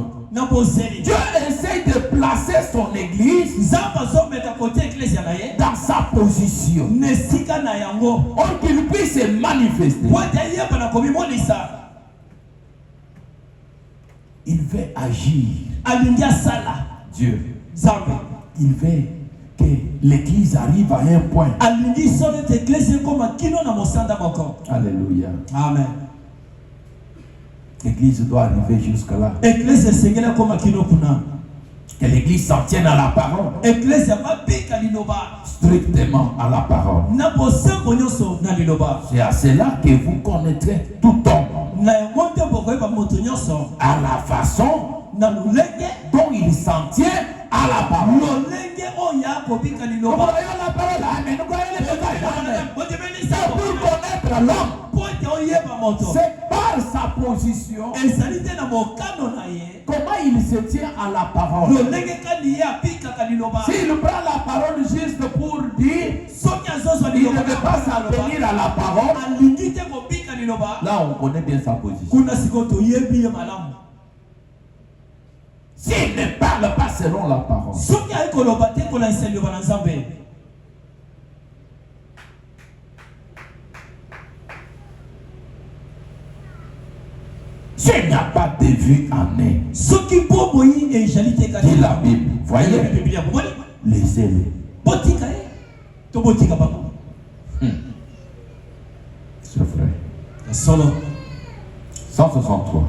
Dieu essaie de placer son église dans sa position. Pour qu'il puisse se manifester. Il veut agir. Dieu. Il veut que l'église arrive à un point. Alléluia. Amen. L'église doit arriver jusque-là. Que l'église s'en tienne à la parole. Strictement à la parole. C'est à cela que vous connaîtrez tout homme. À la façon dont il s'en tient à la parole. Pour connaître l'homme, c'est par sa position. Comment il se tient à la parole. S'il prend la parole juste pour dire, il ne veut pas s'en tenir à la parole, là on connaît bien sa position. S'il ne parle pas selon la parole, s'il n'y a pas de vue en nez, dit la Bible, voyez, laissez-le. C'est vrai. 163.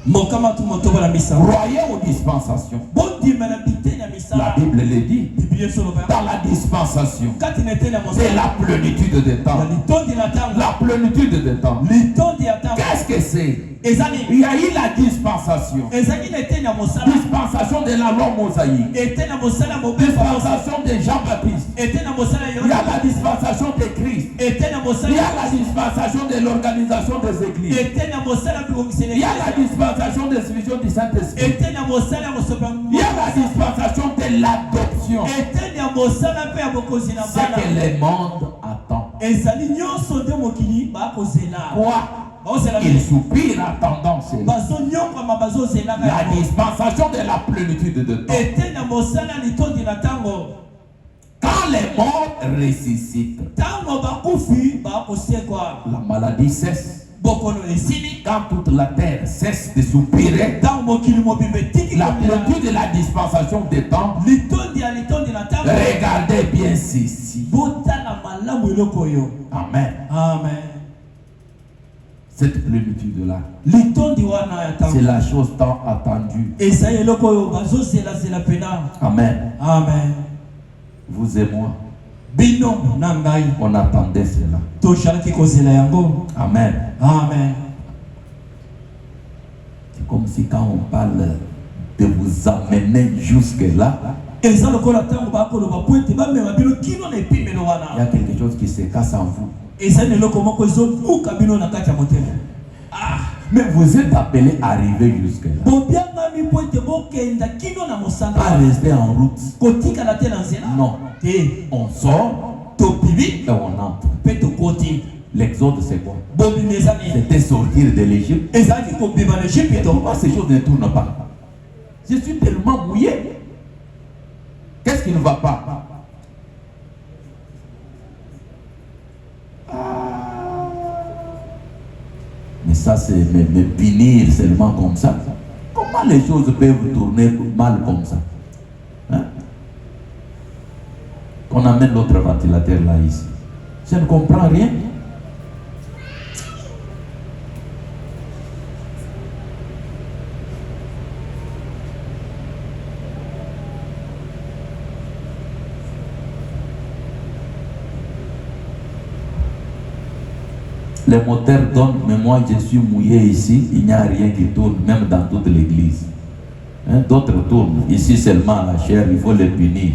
Croyez aux dispensations. La Bible le dit. Dans la dispensation, c'est la plénitude des temps. La plénitude des temps. Qu'est-ce que c'est? Il y a eu la dispensation. Dispensation de la loi mosaïque. Dispensation de Jean-Baptiste. Il y a la dispensation de Christ. Il y a la dispensation de l'organisation des églises. Il y a la dispensation des solutions du Saint-Esprit. Il y a la dispensation de l'adoption. C'est que le monde attend. Quoi? Il soupire attendant cela. La dispensation de la plénitude de temps. Quand les morts ressuscitent, la maladie cesse. Quand toute la terre cesse de soupirer, la plénitude de la dispensation des temps, regardez bien ceci. Amen. Amen. Cette plénitude-là, c'est la chose tant attendue. Amen. Amen. Vous et moi, on attendait cela. Amen. Amen. C'est comme si quand on parle de vous amener jusque-là, il y a quelque chose qui se casse en vous. Mais vous êtes appelé à arriver jusque-là. Pas rester en route. Non. On sort et on entre. L'exode, c'est quoi? C'était sortir de l'Égypte. Pourquoi ces choses ne tournent pas? Je suis tellement mouillé. Qu'est-ce qui ne va pas? Mais ça, c'est me punir seulement comme ça. Comment les choses peuvent tourner mal comme ça? Hein? Qu'on amène l'autre ventilateur là, ici. Je ne comprends rien. Les moteurs donnent, mais moi je suis mouillé ici, il n'y a rien qui tourne, même dans toute l'église. Hein? D'autres tournent, ici seulement la chair, il faut les punir.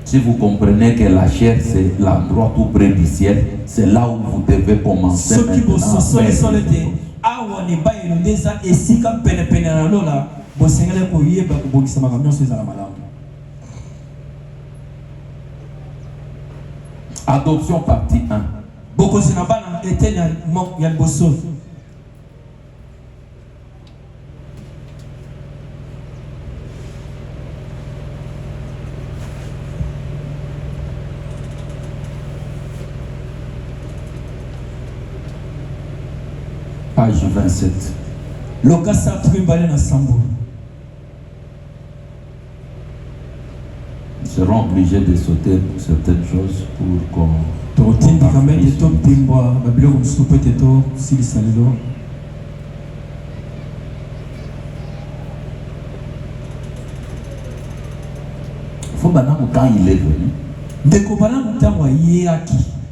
Si vous comprenez que la chair c'est l'endroit tout près du ciel, c'est là où vous devez commencer maintenant à faire. Adoption partie 1. Page 27. Nous serons obligés de sauter certaines choses pour qu'on faut maintenant quand il est venu,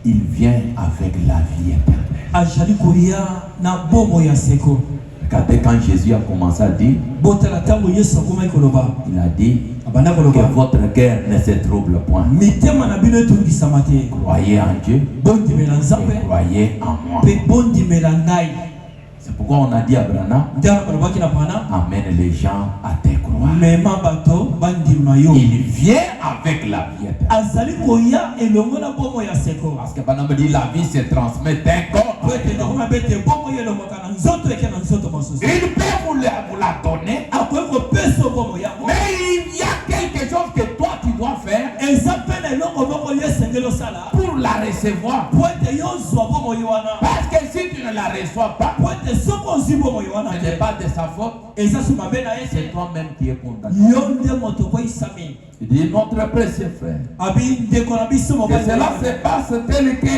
il vient avec la vie éternelle. Regardez quand Jésus a commencé à dire, il a dit que votre cœur ne se trouble point. Croyez en Dieu et croyez en moi. C'est pourquoi on a dit à Branham, amène les gens à te croire. Il vient avec la vie éternelle. Parce que Branham dit la vie se transmet d'un corps. Il peut vous la donner, mais il y a quelque chose que toi tu dois faire pour la recevoir. Parce que si tu ne la reçois pas, ce n'est pas de sa faute, c'est toi-même qui es condamné. Il dit notre précieux frère, que cela se passe tel que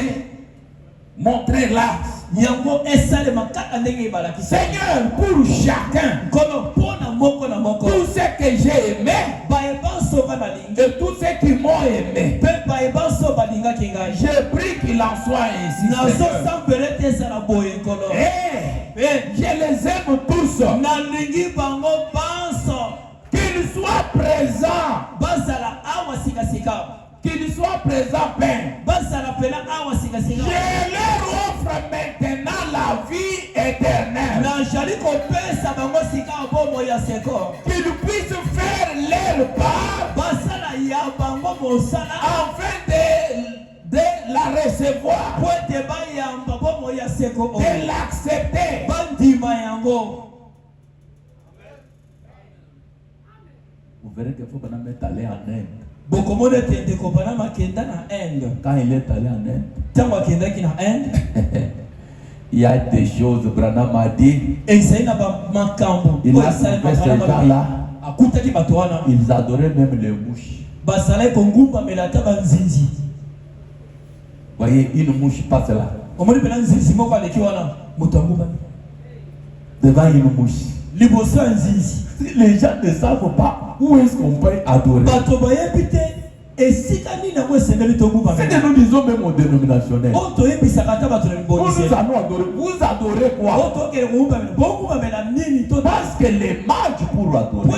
montré là. Seigneur, pour chacun, tout ce que j'ai aimé et tous ceux qui m'ont aimé, j'ai pris qu'il en soit ainsi. Je les aime tous. Qu'ils soient présents. Qu'ils soient présents, Père. Je leur offre maintenant la vie éternelle. Qu'ils puissent faire leur part afin de la recevoir, de l'accepter. Vous verrez qu'il faut qu'on mette aller en Inde. Quand il est allé en Inde, il y a des choses, Branham a dit, il a fait ces gens-là, ils adoraient même les mouches. Voyez, une mouche passe là. Devant une mouche. Les gens ne savent pas où est-ce qu'on peut adorer. C'est que nous disons même au dénominationnel. Vous adorez quoi? Parce que les mages pour adorer,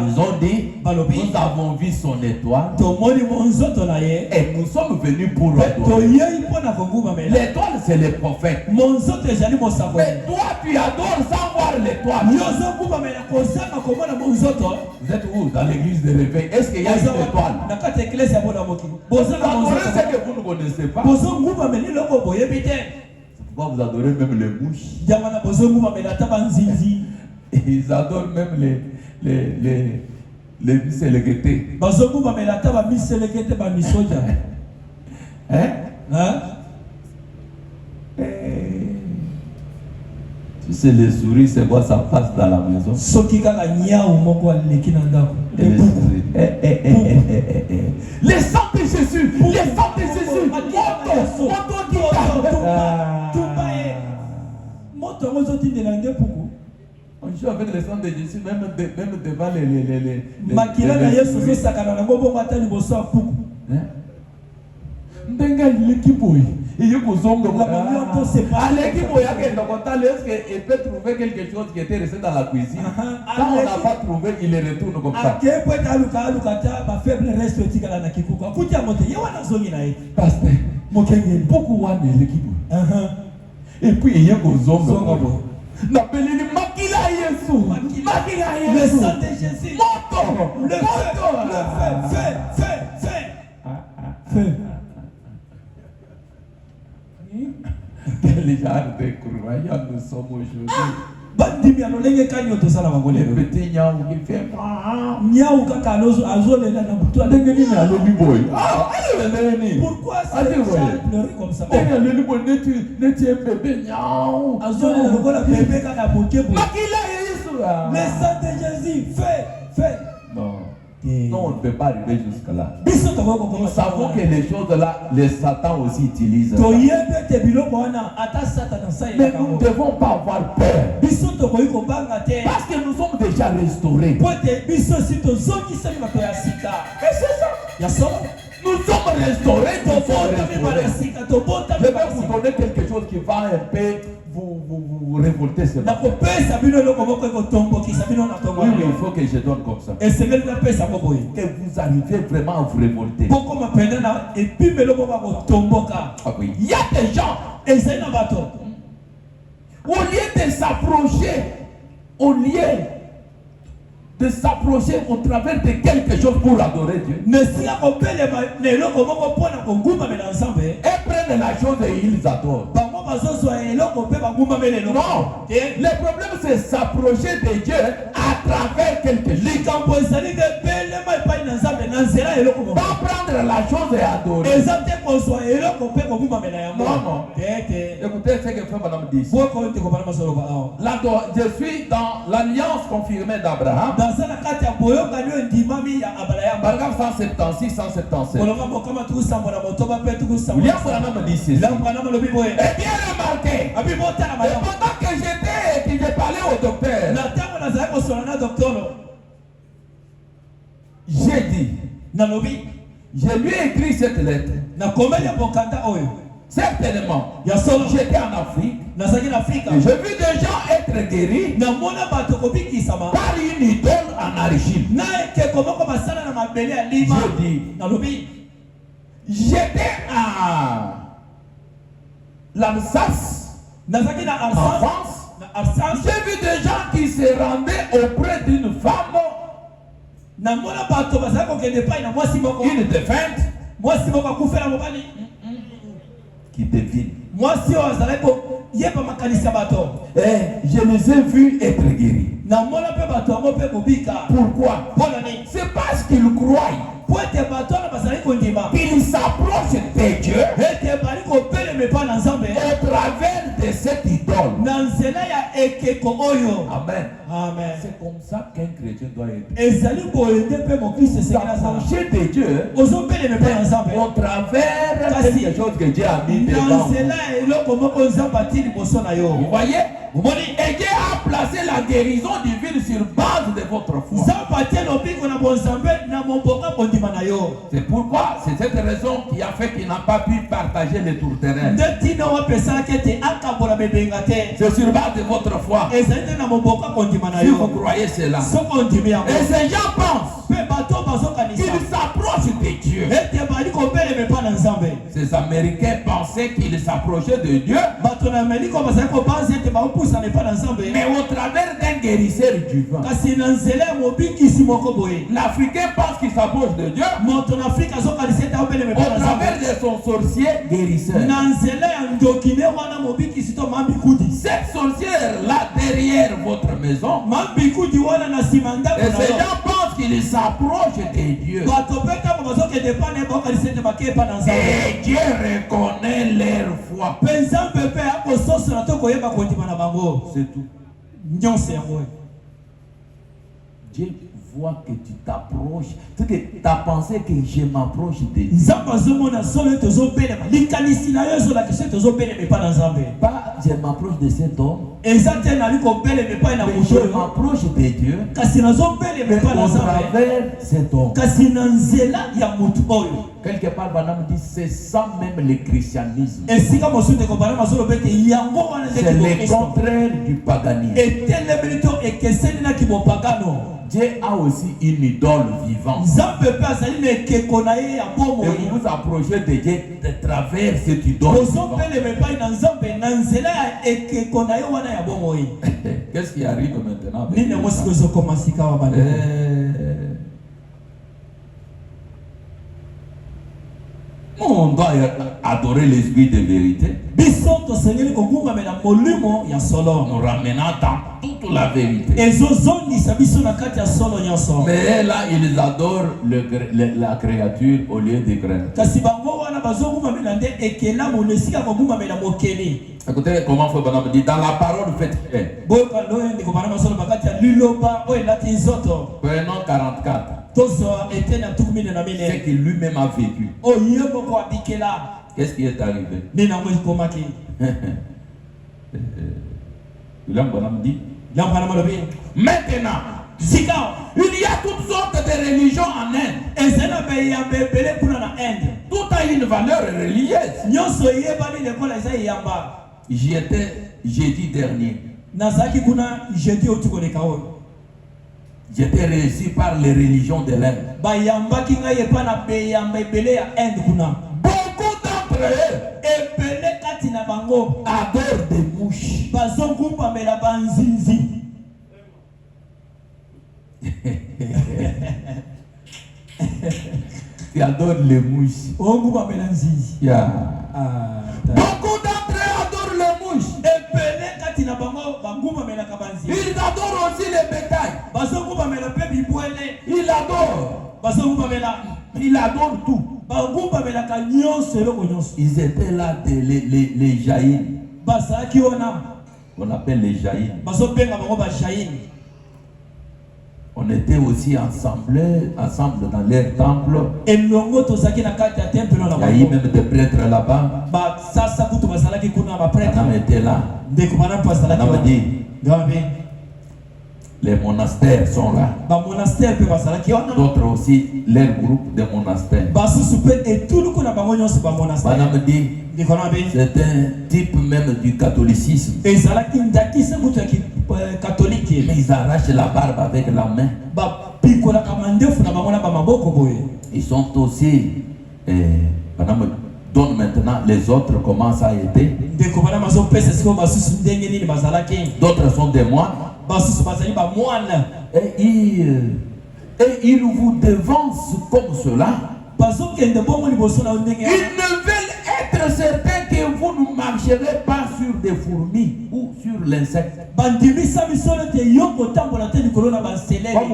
ils ont dit, nous avons vu son étoile et nous sommes venus pour adorer. L'étoile c'est le prophète. Mais toi tu adores sans voir l'étoile. Vous êtes où? Dans l'église de réveil. Est-ce qu'il y a une étoile? Vous adorez ce que vous ne connaissez pas. Pourquoi vous adorez même les mouches? Ils adorent même les misséléguetés. Hein? Tu sais, les souris, c'est quoi ça passe dans la maison? Les sangs de Jésus, les sangs de Jésus. On joue avec les sangs de Jésus, même devant les est-ce qu'il peut trouver quelque chose qui était resté dans la cuisine? Quand on n'a pas trouvé, il les retourne comme ça. Pasteur, pourquoi et puis il y a des hommes. Le sang de Jésus. Le feu. Quel genre de croyants nous sommes aujourd'hui? Bandimi anolenge kanyo to sala bangole. Le petit Niaou qui fait Niaou kaka azole na butu alenge nini alobi boy. Ah, allez. Pourquoi ça pleurer comme ça? Le boy ne un bébé Niaou. Azole na lokola bébé kaka boke boy. Makila Yesu. Le sang de Jésus, fais. Non. Non, on ne peut pas arriver jusque là. Nous savons que les choses là, les Satan aussi utilisent. Mais nous ne devons pas avoir peur. Parce que nous sommes déjà restaurés. Et c'est ça. Nous sommes restaurés. Je vais vous donner quelque chose qui va un peu vous révolter. Oui, il faut que je donne comme ça. Que vous arrivez vraiment à vous révolter. Ah oui. Il y a des gens, au lieu de s'approcher, au travers de quelque chose pour adorer Dieu, et prennent la chose et ils adorent. Non, le problème c'est s'approcher de Dieu à travers quelque chose. Pas prendre la chose et adorer. Non. Écoutez ce que frère madame dit. Je suis dans l'alliance confirmée d'Abraham. Paragraphe 176, 177. William Branham dit ceci. Et bien remarqué, pendant que j'ai parlé au docteur, j'ai dit, je lui ai écrit cette lettre. Certainement, j'étais en Afrique et j'ai vu des gens être guéris par une idole en origine. Je dis, j'étais à l'Alsace, en France. J'ai vu des gens qui se rendaient auprès d'une femme, une défunte, qui devine. Je les ai vus être guéris. Pourquoi? C'est parce qu'ils croient qu'ils s'approchent de Dieu au travers de cette idole. Amen. C'est comme ça qu'un chrétien doit être. S'approcher de Dieu au travers de quelque chose que Dieu a mis devant. Vous voyez? Et Dieu a placé la guérison divine sur base de votre foi. C'est pourquoi, c'est cette raison qui a fait qu'il n'a pas pu partager les tourterrains. C'est sur base de votre foi. Si vous croyez cela. Et ces gens pensent qu'ils s'approchent de Dieu. Ces Américains pensaient qu'ils s'approchaient de Dieu. Mais au travers d'un guérisseur divin. L'Africain pense qu'il s'approche de Dieu au travers de son sorcier guérisseur. Cette sorcière là derrière votre maison. Et ces gens pensent qu'ils s'approchent de Dieu. Et Dieu reconnaît leur foi. C'est tout. Dieu voit que tu t'approches. C'est que tu as pensé que je m'approche de Dieu. Pas je m'approche de cet homme. Mais je m'approche de Dieu. Mais au travers cet homme. Quelque part, Banam dit c'est ça même le christianisme. C'est le contraire du paganisme. Dieu a aussi une idole vivante. Et vous vous approchez de Dieu de travers cette idole vivante. Qu'est-ce qui arrive maintenant? On doit adorer l'esprit de vérité. Nous ramenant dans toute la vérité. Mais là, ils adorent la créature au lieu des créatures. Écoutez comment il faut dire dans la parole faite. Prenons 44. C'est qu'il lui-même a vécu. Qu'est-ce qui est arrivé? Maintenant, il y a toutes sortes de religions en Inde. Tout a une valeur religieuse. J'y étais jeudi dernier. J'étais réussi par les religions de l'Inde. Beaucoup d'entre eux adorent des mouches. Ils adorent les mouches. Yeah. Beaucoup d'entre eux adorent les mouches. Ils adorent aussi les bétails. Ils adorent tout. Ils étaient là, les jaïns. On appelle les jaïns. On était aussi ensemble dans leur temple. Il y a eu même des prêtres là-bas. On était là. On a dit, les monastères sont là. D'autres aussi, leur groupe de monastères. Madame dit, c'est un type même du catholicisme. Mais ils arrachent la barbe avec la main. Ils sont aussi, madame donne maintenant, les autres commencent à aider. D'autres sont des moines. Et ils vous devancent comme cela. Ils ne veulent être certains que vous ne marcherez pas sur des fourmis ou sur l'insecte. Comme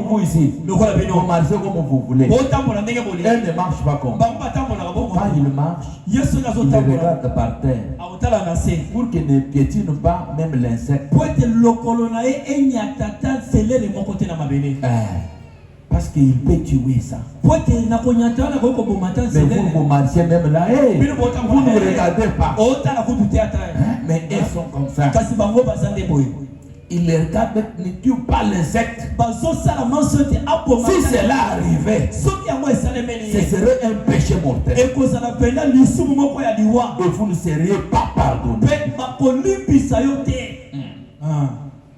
vous ici, vous marchez comme vous voulez. Elle ne marche pas comme ça. Quand il marche, il regarde par terre pour qu'il ne piétine pas même l'insecte. Parce qu'il peut tuer ça. Mais vous marchez même là, vous ne regardez pas. Mais elles sont comme ça. Il les regarde, ne tue pas l'insecte. Si cela arrivait, ce serait un péché mortel. Et vous ne seriez pas pardonné.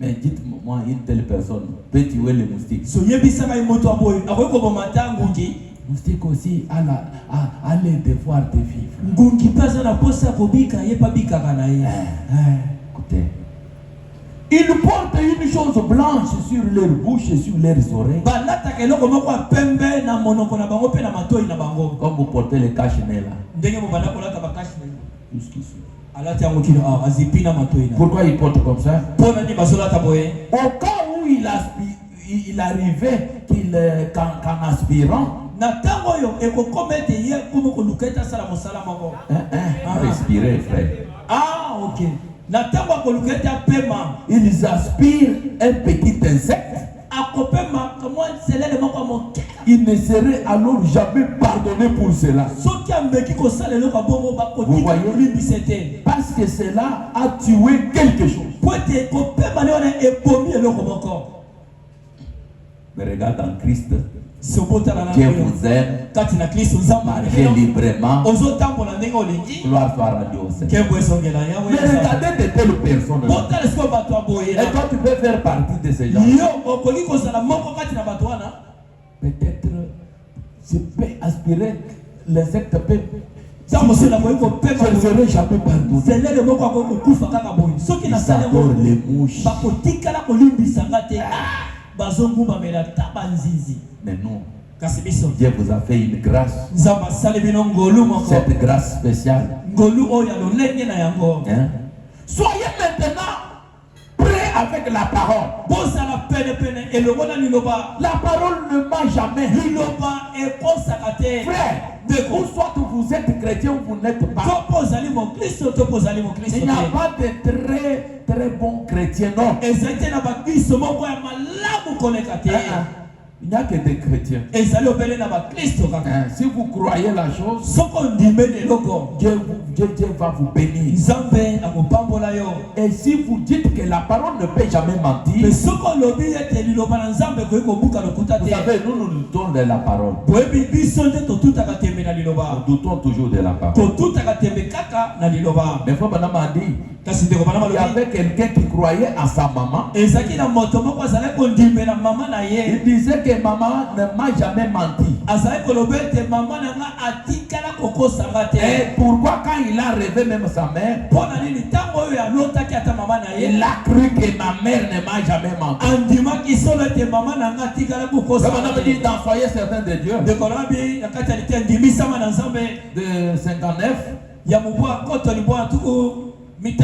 Mais dites-moi, une telle personne peut tuer les moustiques. Moustique aussi a les devoirs de vivre. Écoutez. Ils portent une chose blanche sur leur bouche et sur leurs oreilles. Comme vous portez les cache-nez là. Jusqu'ici. Pourquoi ils portent comme ça? Au cas où il arrivait qu'en aspirant, respirer, frère. Ah, ok. Ils aspirent un petit insecte. Il ne serait alors jamais pardonné pour cela. Vous voyez? Parce que cela a tué quelque chose. Mais regarde en Christ. Dieu vous aime. Marchez librement. Gloire soit rendue au Seigneur. Mais regardez de telles personnes. Et toi tu peux faire partie de ces gens. Peut-être je peux aspirer l'insecte peut. Je ne serai jamais pardonné. Ils adorent les mouches. Mais non, Dieu vous a fait une grâce. Cette grâce spéciale. Hein? Soyez maintenant prêts avec la parole. La parole ne ment jamais. Frère, ou soit vous êtes chrétien ou vous n'êtes pas. Il n'y a pas de très bons chrétiens, non. Il n'y a que des chrétiens. Si vous croyez la chose, Dieu va vous bénir. Et si vous dites que la parole ne peut jamais mentir, vous savez, nous doutons de la parole. Nous doutons toujours de la parole. Mais faut maintenant dire, il y avait quelqu'un qui croyait à sa maman. Il disait que maman ne m'a jamais menti. Et pourquoi quand il a rêvé même sa mère, il a cru que ma mère ne m'a jamais menti. Dans Soyez certain de Dieu, de 59, il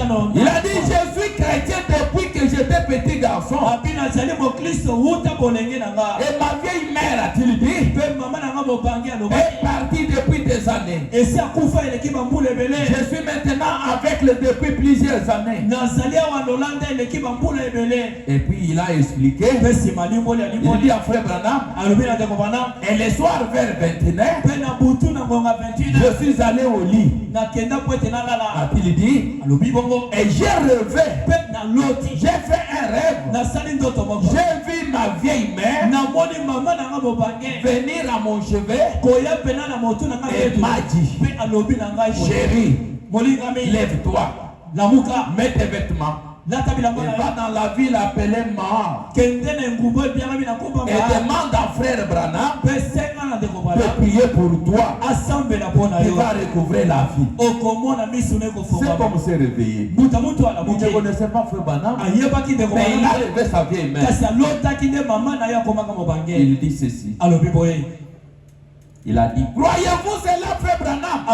a dit, je suis chrétien depuis que j'étais petit garçon. Et ma vieille mère, a-t-il dit, est partie depuis des années. Je suis maintenant avec le depuis plusieurs années. Et puis il a expliqué, il dit à frère Branham, et le soir vers 21h, je suis allé au lit. A-t-il dit, et j'ai rêvé, j'ai fait un rêve, j'ai vu ma vieille mère venir à mon chevet et m'a dit, chérie, lève-toi, mets tes vêtements. Et va dans la ville appelée Maa et demande à frère Branham de prier pour toi. Il va recouvrir la vie. C'est comme s'est réveillé. Il ne connaissait pas frère Branham, mais il a rêvé sa vieille mère. Il dit ceci. Il a dit, croyez-vous cela, frère Branham?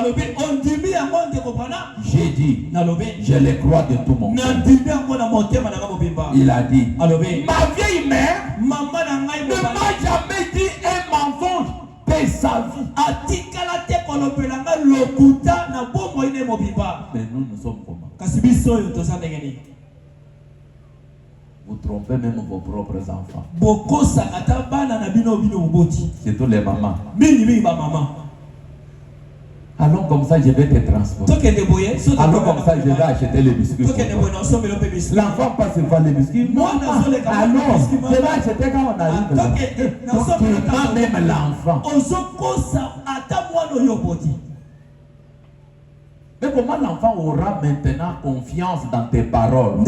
J'ai dit, je le crois de tout mon cœur. Il a dit, ma vieille mère ne m'a jamais dit un mensonge de sa vie. Mais nous sommes comment? Vous trompez même vos propres enfants. C'est tous les mamans. Allons comme ça, je vais te transporter. Allons comme ça, je vais acheter les biscuits. L'enfant passe voir les biscuits. Maman, allons, je vais acheter quand on arrive là. Donc tu mens même l'enfant. Mais comment l'enfant aura maintenant confiance dans tes paroles?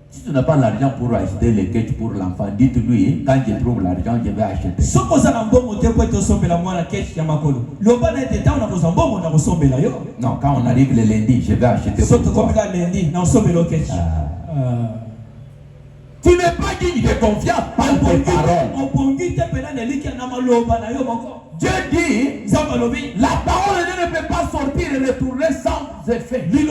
Si tu n'as pas l'argent pour acheter les quêtes pour l'enfant, dites-lui, quand je trouve l'argent, je vais acheter. Non, quand on arrive le lundi, je vais acheter pour toi. Tu n'es pas digne de confiance par tes paroles. Dieu dit, la parole ne peut pas sortir et retourner sans effet. C'est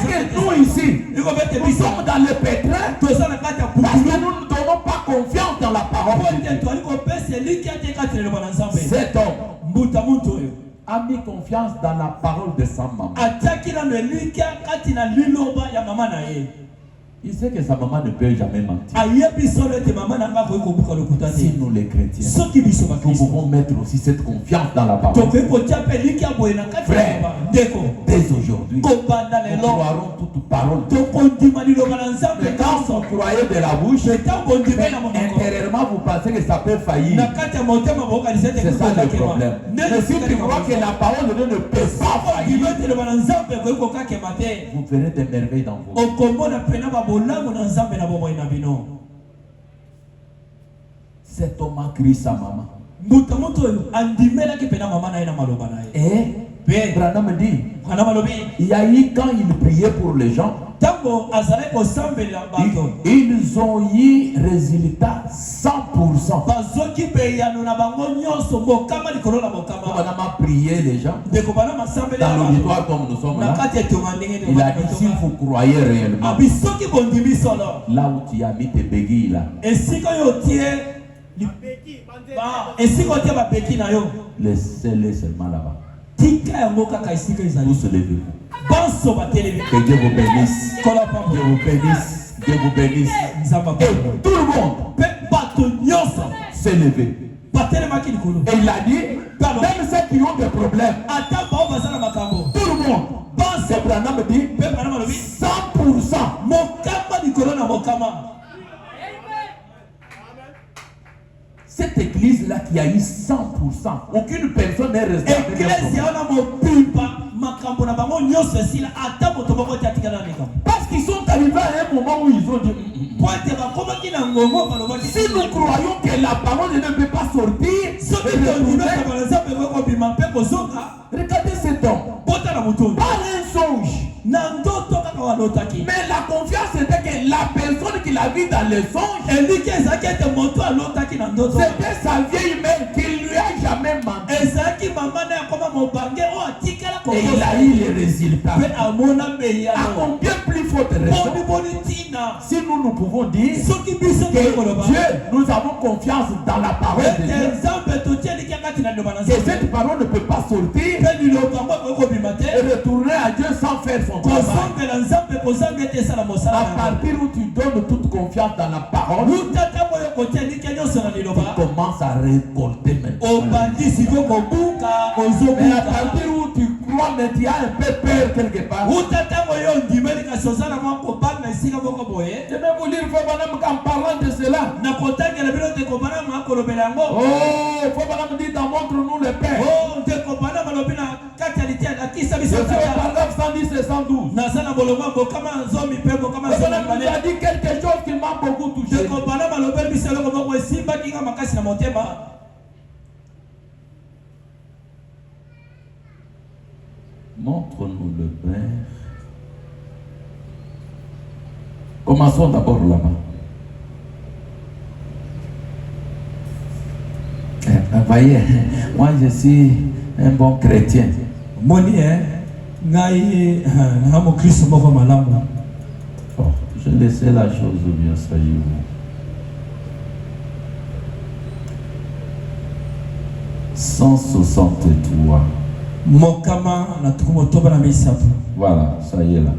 que nous ici, nous sommes dans le pétrin parce que nous ne donnons pas confiance dans la parole de Dieu. Cet homme a mis confiance dans la parole de sa maman. Il sait que sa maman ne peut jamais mentir. Si nous les chrétiens, nous pouvons mettre aussi cette confiance dans la parole. Frère, dès aujourd'hui, nous croirons toute parole. Mais quand vous croyez de la bouche, intérieurement vous pensez que ça peut faillir. C'est ça le problème. Mais si tu crois que la parole de Dieu ne peut pas faillir, vous verrez des merveilles dans vos vies. Cet homme a crié sa maman. Et Branham dit, il y a eu quand il priait pour les gens, Ils ont eu résultat 100%. On a prié les gens dans l'auditoire comme nous sommes là. Il a dit si vous croyez réellement, là où tu as mis tes béquilles là, laissez-les seulement là-bas. Vous se levez. Que Dieu vous bénisse. Dieu vous bénisse. Dieu vous bénisse. Et tout le monde s'est levé. Et il a dit, même ceux qui ont des problèmes, tout le monde. Abraham dit 100%. Cette église-là qui a eu 100%, aucune personne n'est restée avec parce qu'ils sont arrivés à un moment où ils ont dit si nous croyons que la parole ne peut pas sortir, regardez cet homme, pas un songe. Mais la confiance était que la personne qui l'a vu dans le songe, c'était sa vieille mère qui lui a jamais menti. Et il a eu les résultats. À combien plus forte raison, si nous pouvons dire que Dieu, nous avons confiance dans la parole de Dieu, que cette parole ne peut pas sortir et retourner à Dieu sans faire son travail. À partir où tu donnes toute confiance dans la parole, tu commences à récolter maintenant. Mais à partir où tu crois, mais tu as un peu peur quelque part. Je vais vous lire en parlant de cela. Oh, Fabana dit montre-nous le Père. C'est le paragraphe 110 et 112. Il a dit quelque chose qui m'a beaucoup touché. Montre-nous le Père. Commençons d'abord là-bas. Voyez, moi je suis un bon chrétien. Oh, je laissais la chose bien soyez-vous. Voilà, ça y est là.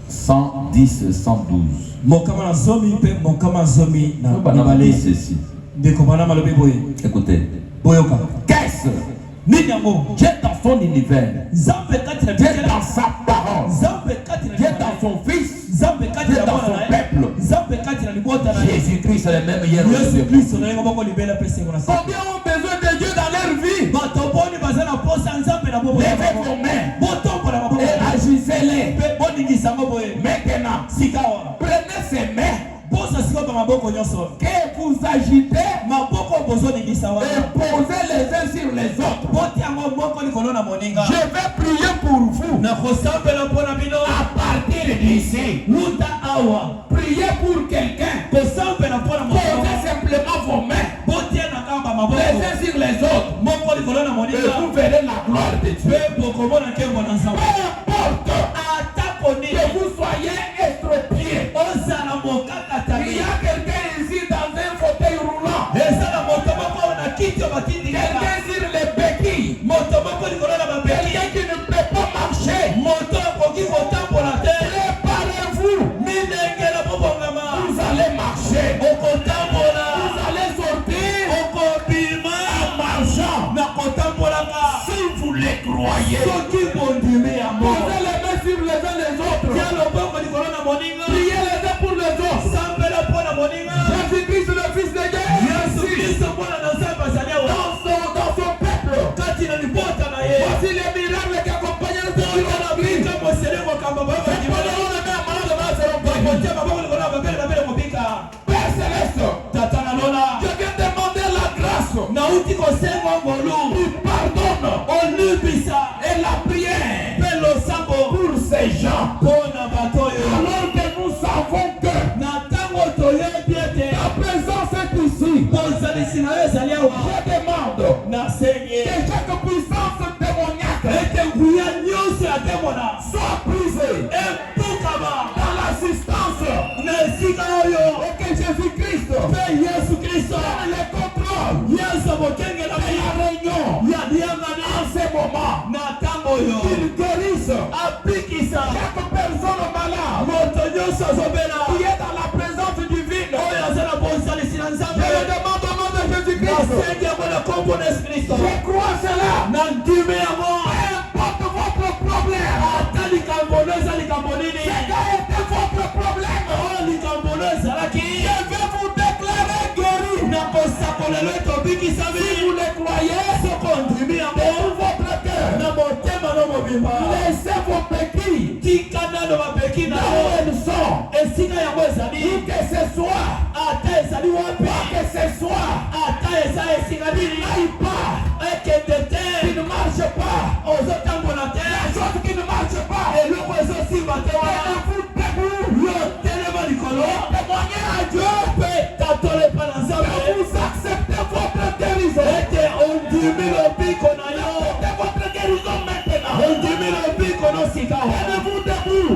110 et 112. Ceci. Écoutez. Qu'est-ce? Dieu dans son univers, Dieu dans sa parole, Dieu dans son fils, Dieu dans son peuple. Jésus-Christ est le même hier. Combien ont besoin de Dieu dans leur vie? Levez vos mains et agissez-les. Maintenant, prenez ces mains que vous agitez et posez les uns sur les autres. Je vais prier pour vous. À partir d'ici, priez pour quelqu'un. Posez simplement vos mains les uns sur les autres. Et vous verrez la gloire de Dieu. Peu importe que vous soyez estropiés. Il y a quelqu'un ici dans un fauteuil roulant. Quelqu'un sur les béquilles. Quelqu'un qui ne peut pas marcher. Préparez-vous. Vous allez marcher. Vous allez sortir en marchant. Si vous les croyez. Posez les mains sur les uns les autres. Priez les uns pour les autres. Jésus-Christ le Fils de Dieu. Dans son peuple. Voici les miracles qui accompagnent le Seigneur. Père Céleste, je viens demander la grâce. Il pardonne. Et la prière pour ces gens. que chaque puissance démoniaque soit brisée dans l'assistance et que Jésus-Christ prenne le contrôle de la réunion en ce moment. Qu'il guérisse chaque personne malade qui est dans la présence divine. Je le demande au nom de Jésus-Christ. Je crois cela. Peu importe votre problème. C'est qu'a été votre problème. Je vais vous déclarer guéri. Si vous le croyez, de tout votre cœur, laissez vos béquilles là où elles sont. Où que ce soit, quoi que ce soit, n'aille pas, qui ne marche pas, la chose qui ne marche pas, témoignez à Dieu que vous acceptez votre guérison. Acceptez votre guérison maintenant. Tenez-vous debout.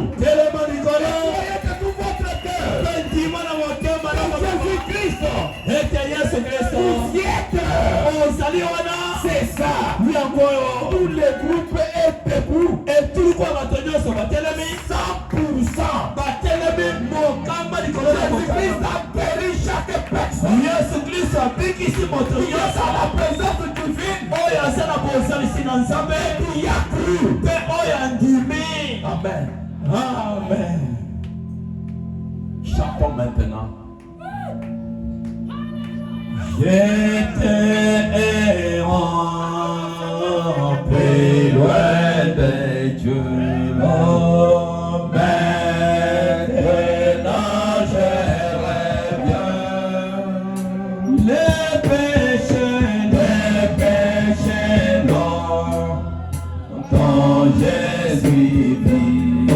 Soyez de tout votre cœur. Jésus-Christ. Vous y êtes. C'est ça. Tous les groupes est debout. Et tout le monde 100%. Jésus-Christ a péri chaque personne. Yes, à la présence divine. Il a cru. Amen. Amen. Chantons maintenant. J'étais en paix loin de Dieu. Oh, maintenant je reviens. Les péchés non, quand Jésus vit. Oh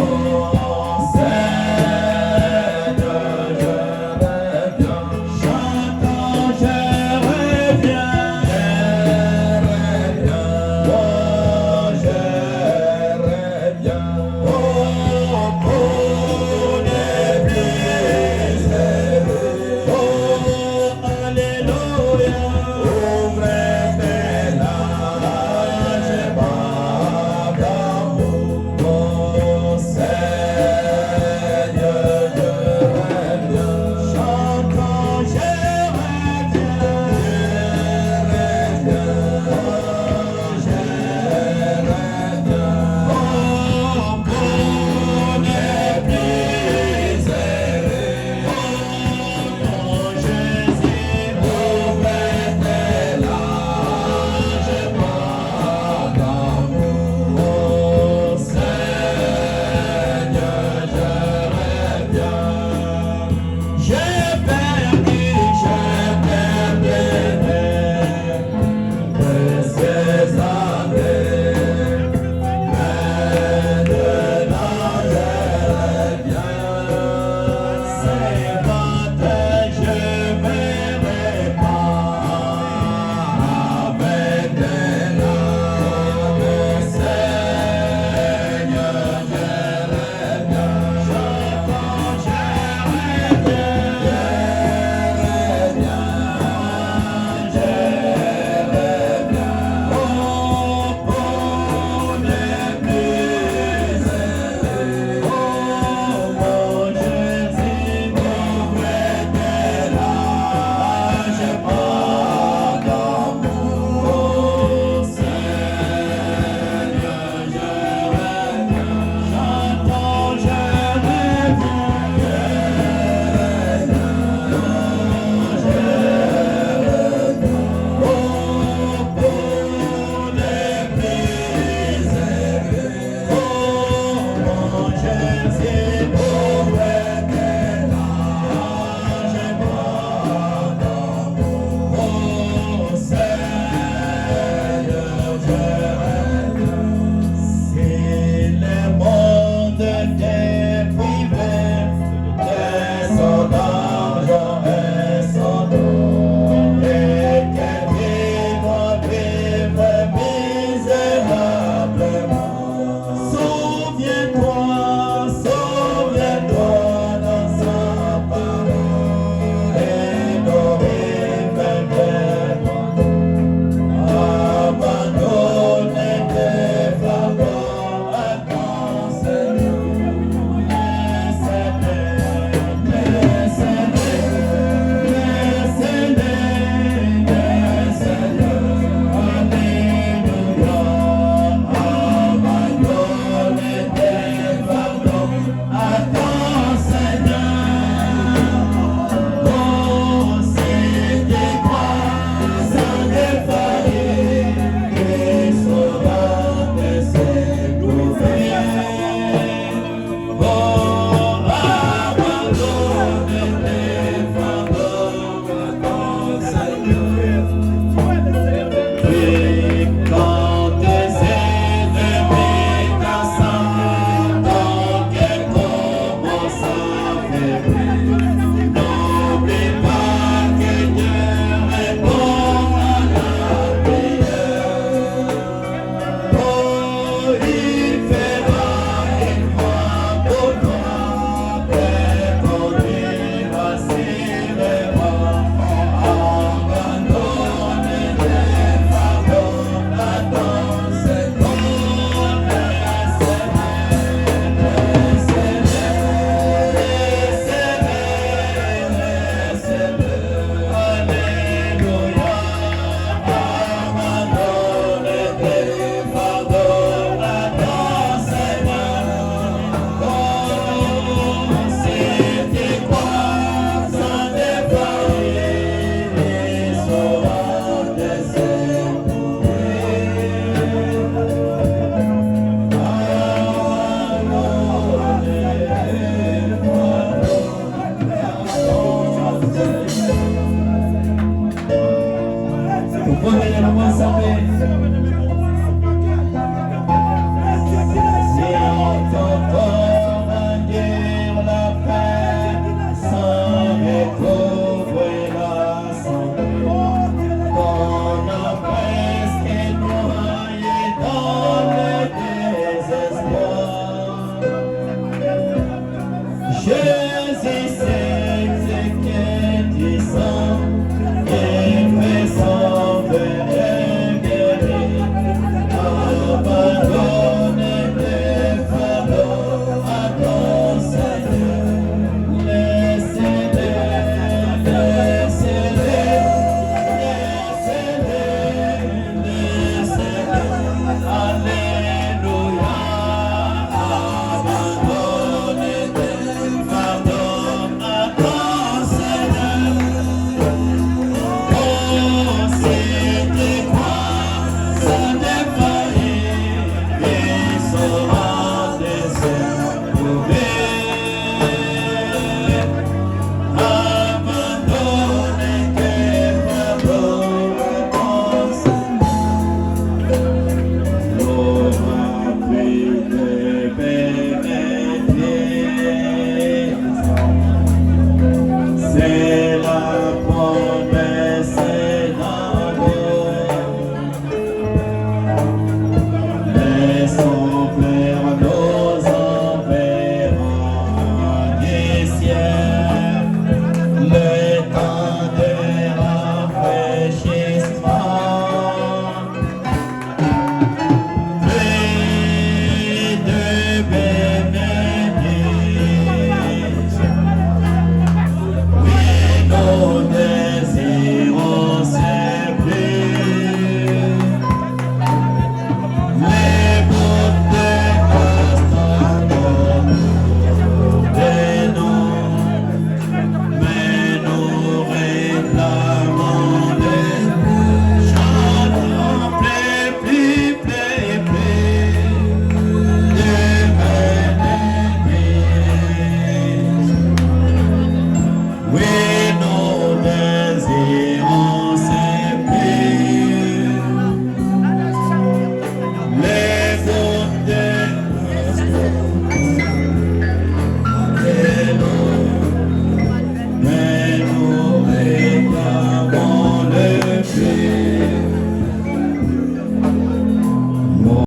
Amen.